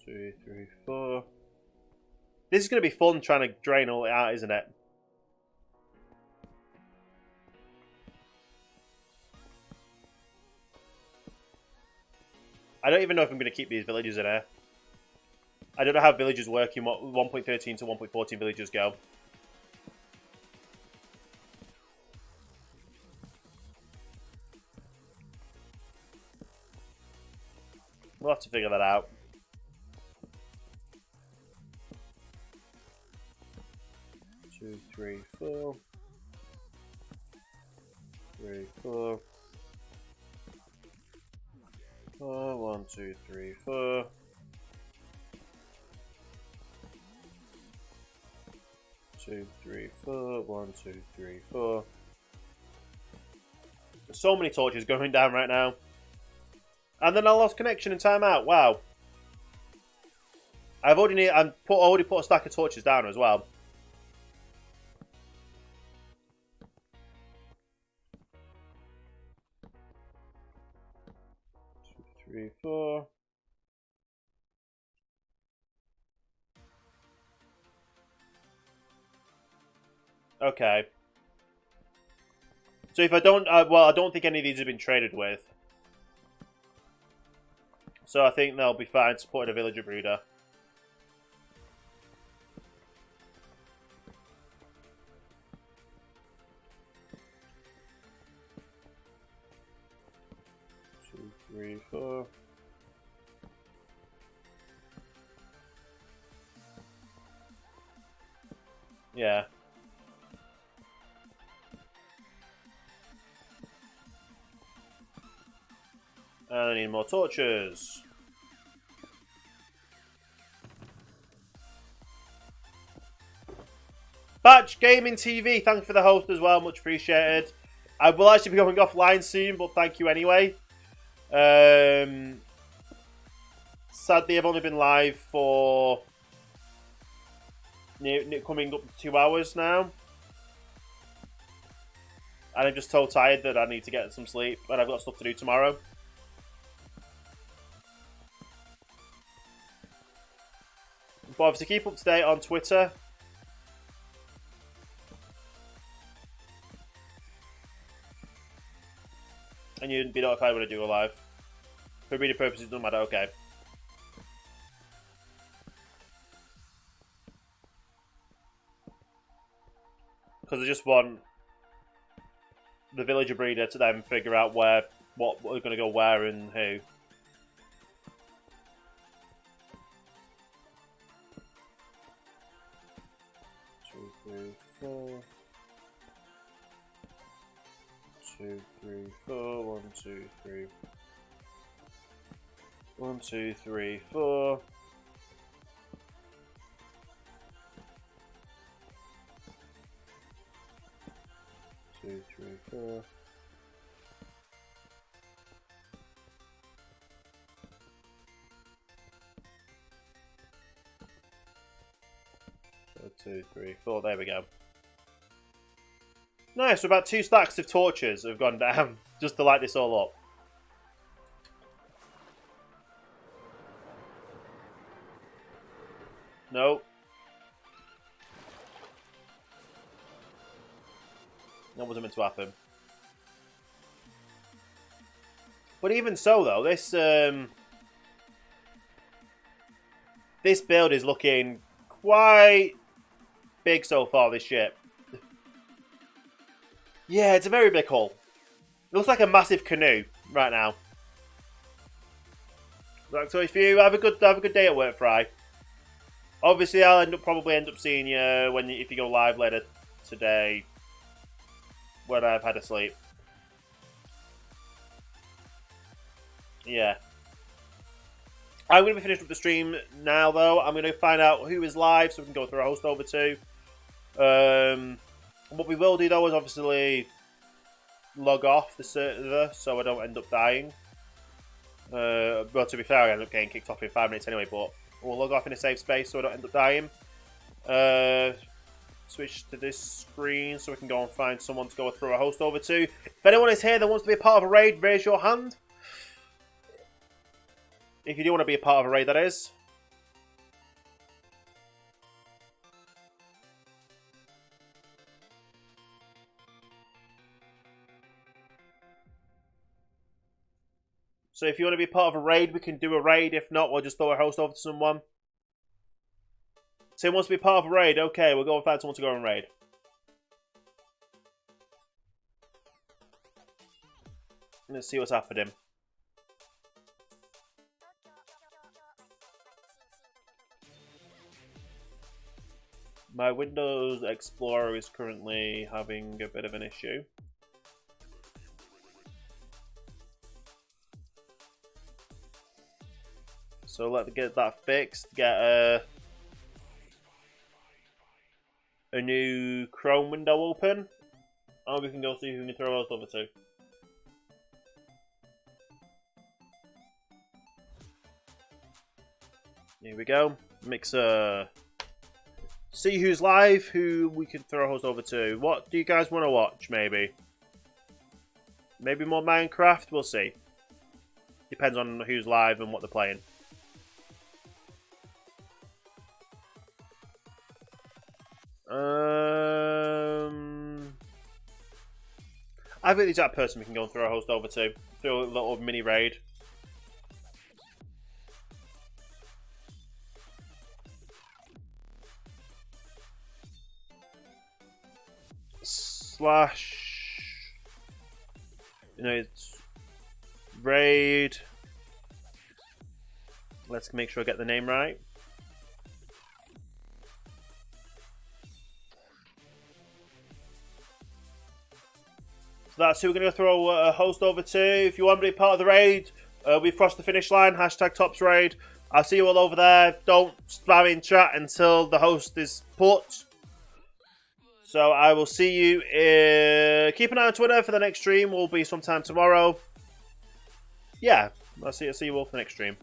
2, 3, 4. This is going to be fun trying to drain all it out, isn't it? I don't even know if I'm going to keep these villagers in here. I don't know how villagers work in what 1.13 to 1.14 villagers go. We'll have to figure that out. Two, three, four. 3, 4. 1, 2, 3, 4. 2, 3, 4. 1, 2, 3, 4. There's so many torches going down right now. And then I lost connection and timeout. Wow. I've already put a stack of torches down as well. 2, 3, 4. Okay. So if I don't, well, I don't think any of these have been traded with. So I think they'll be fine supporting a villager breeder. Two, three, four. Yeah. And I need more torches. Batch Gaming TV, thank you for the host as well, much appreciated. I will actually be going offline soon, but thank you anyway. Sadly, I've only been live for coming up to 2 hours now. And I'm just so tired that I need to get some sleep, and I've got stuff to do tomorrow. But obviously keep up to date on Twitter. And you'd be notified when I do a live. For reading purposes, it doesn't matter, okay. Because I just want the villager breeder to then figure out what we're going to go where and who. Two, three, four. 2, 3, 4. 1, 2, 3. 1, 2, 3, 4. 2, 3, 4. So 2, 3, 4. There we go. Nice, so about 2 stacks of torches have gone down just to light this all up. No. That wasn't meant to happen. But even so, though, this build is looking quite big so far, this ship. Yeah, it's a very big hull. It looks like a massive canoe right now. So if you have a good day at work, Fry. Obviously, I'll probably end up seeing you if you go live later today when I've had a sleep. Yeah. I'm going to be finished with the stream now, though. I'm going to find out who is live so we can go through a host over to. What we will do, though, is obviously log off the server so I don't end up dying. Well, to be fair, I end up getting kicked off in 5 minutes anyway, but we'll log off in a safe space so I don't end up dying. Switch to this screen so we can go and find someone to go through a host over to. If anyone is here that wants to be a part of a raid, raise your hand. If you do want to be a part of a raid, that is. So if you want to be part of a raid, we can do a raid. If not, we'll just throw a host over to someone. So he wants to be part of a raid. Okay, we'll go and find someone to go and raid. Let's see what's happening. My Windows Explorer is currently having a bit of an issue. So let's get that fixed. Get a new Chrome window open. And we can go see who we can throw those over to. Here we go. Mixer. See who's live, who we can throw a host over to. What do you guys want to watch, maybe? Maybe more Minecraft? We'll see. Depends on who's live and what they're playing. I think he's that person we can go and throw a host over to. Throw a little mini raid. Slash, you know, it's raid. Let's make sure I get the name right. So that's who we're going to throw a host over to. If you want to be part of the raid, we've crossed the finish line. Hashtag TopsRaid. I'll see you all over there. Don't spam in chat until the host is put. So I will see you. Keep an eye on Twitter for the next stream. Will be sometime tomorrow. Yeah, I'll see you all for the next stream.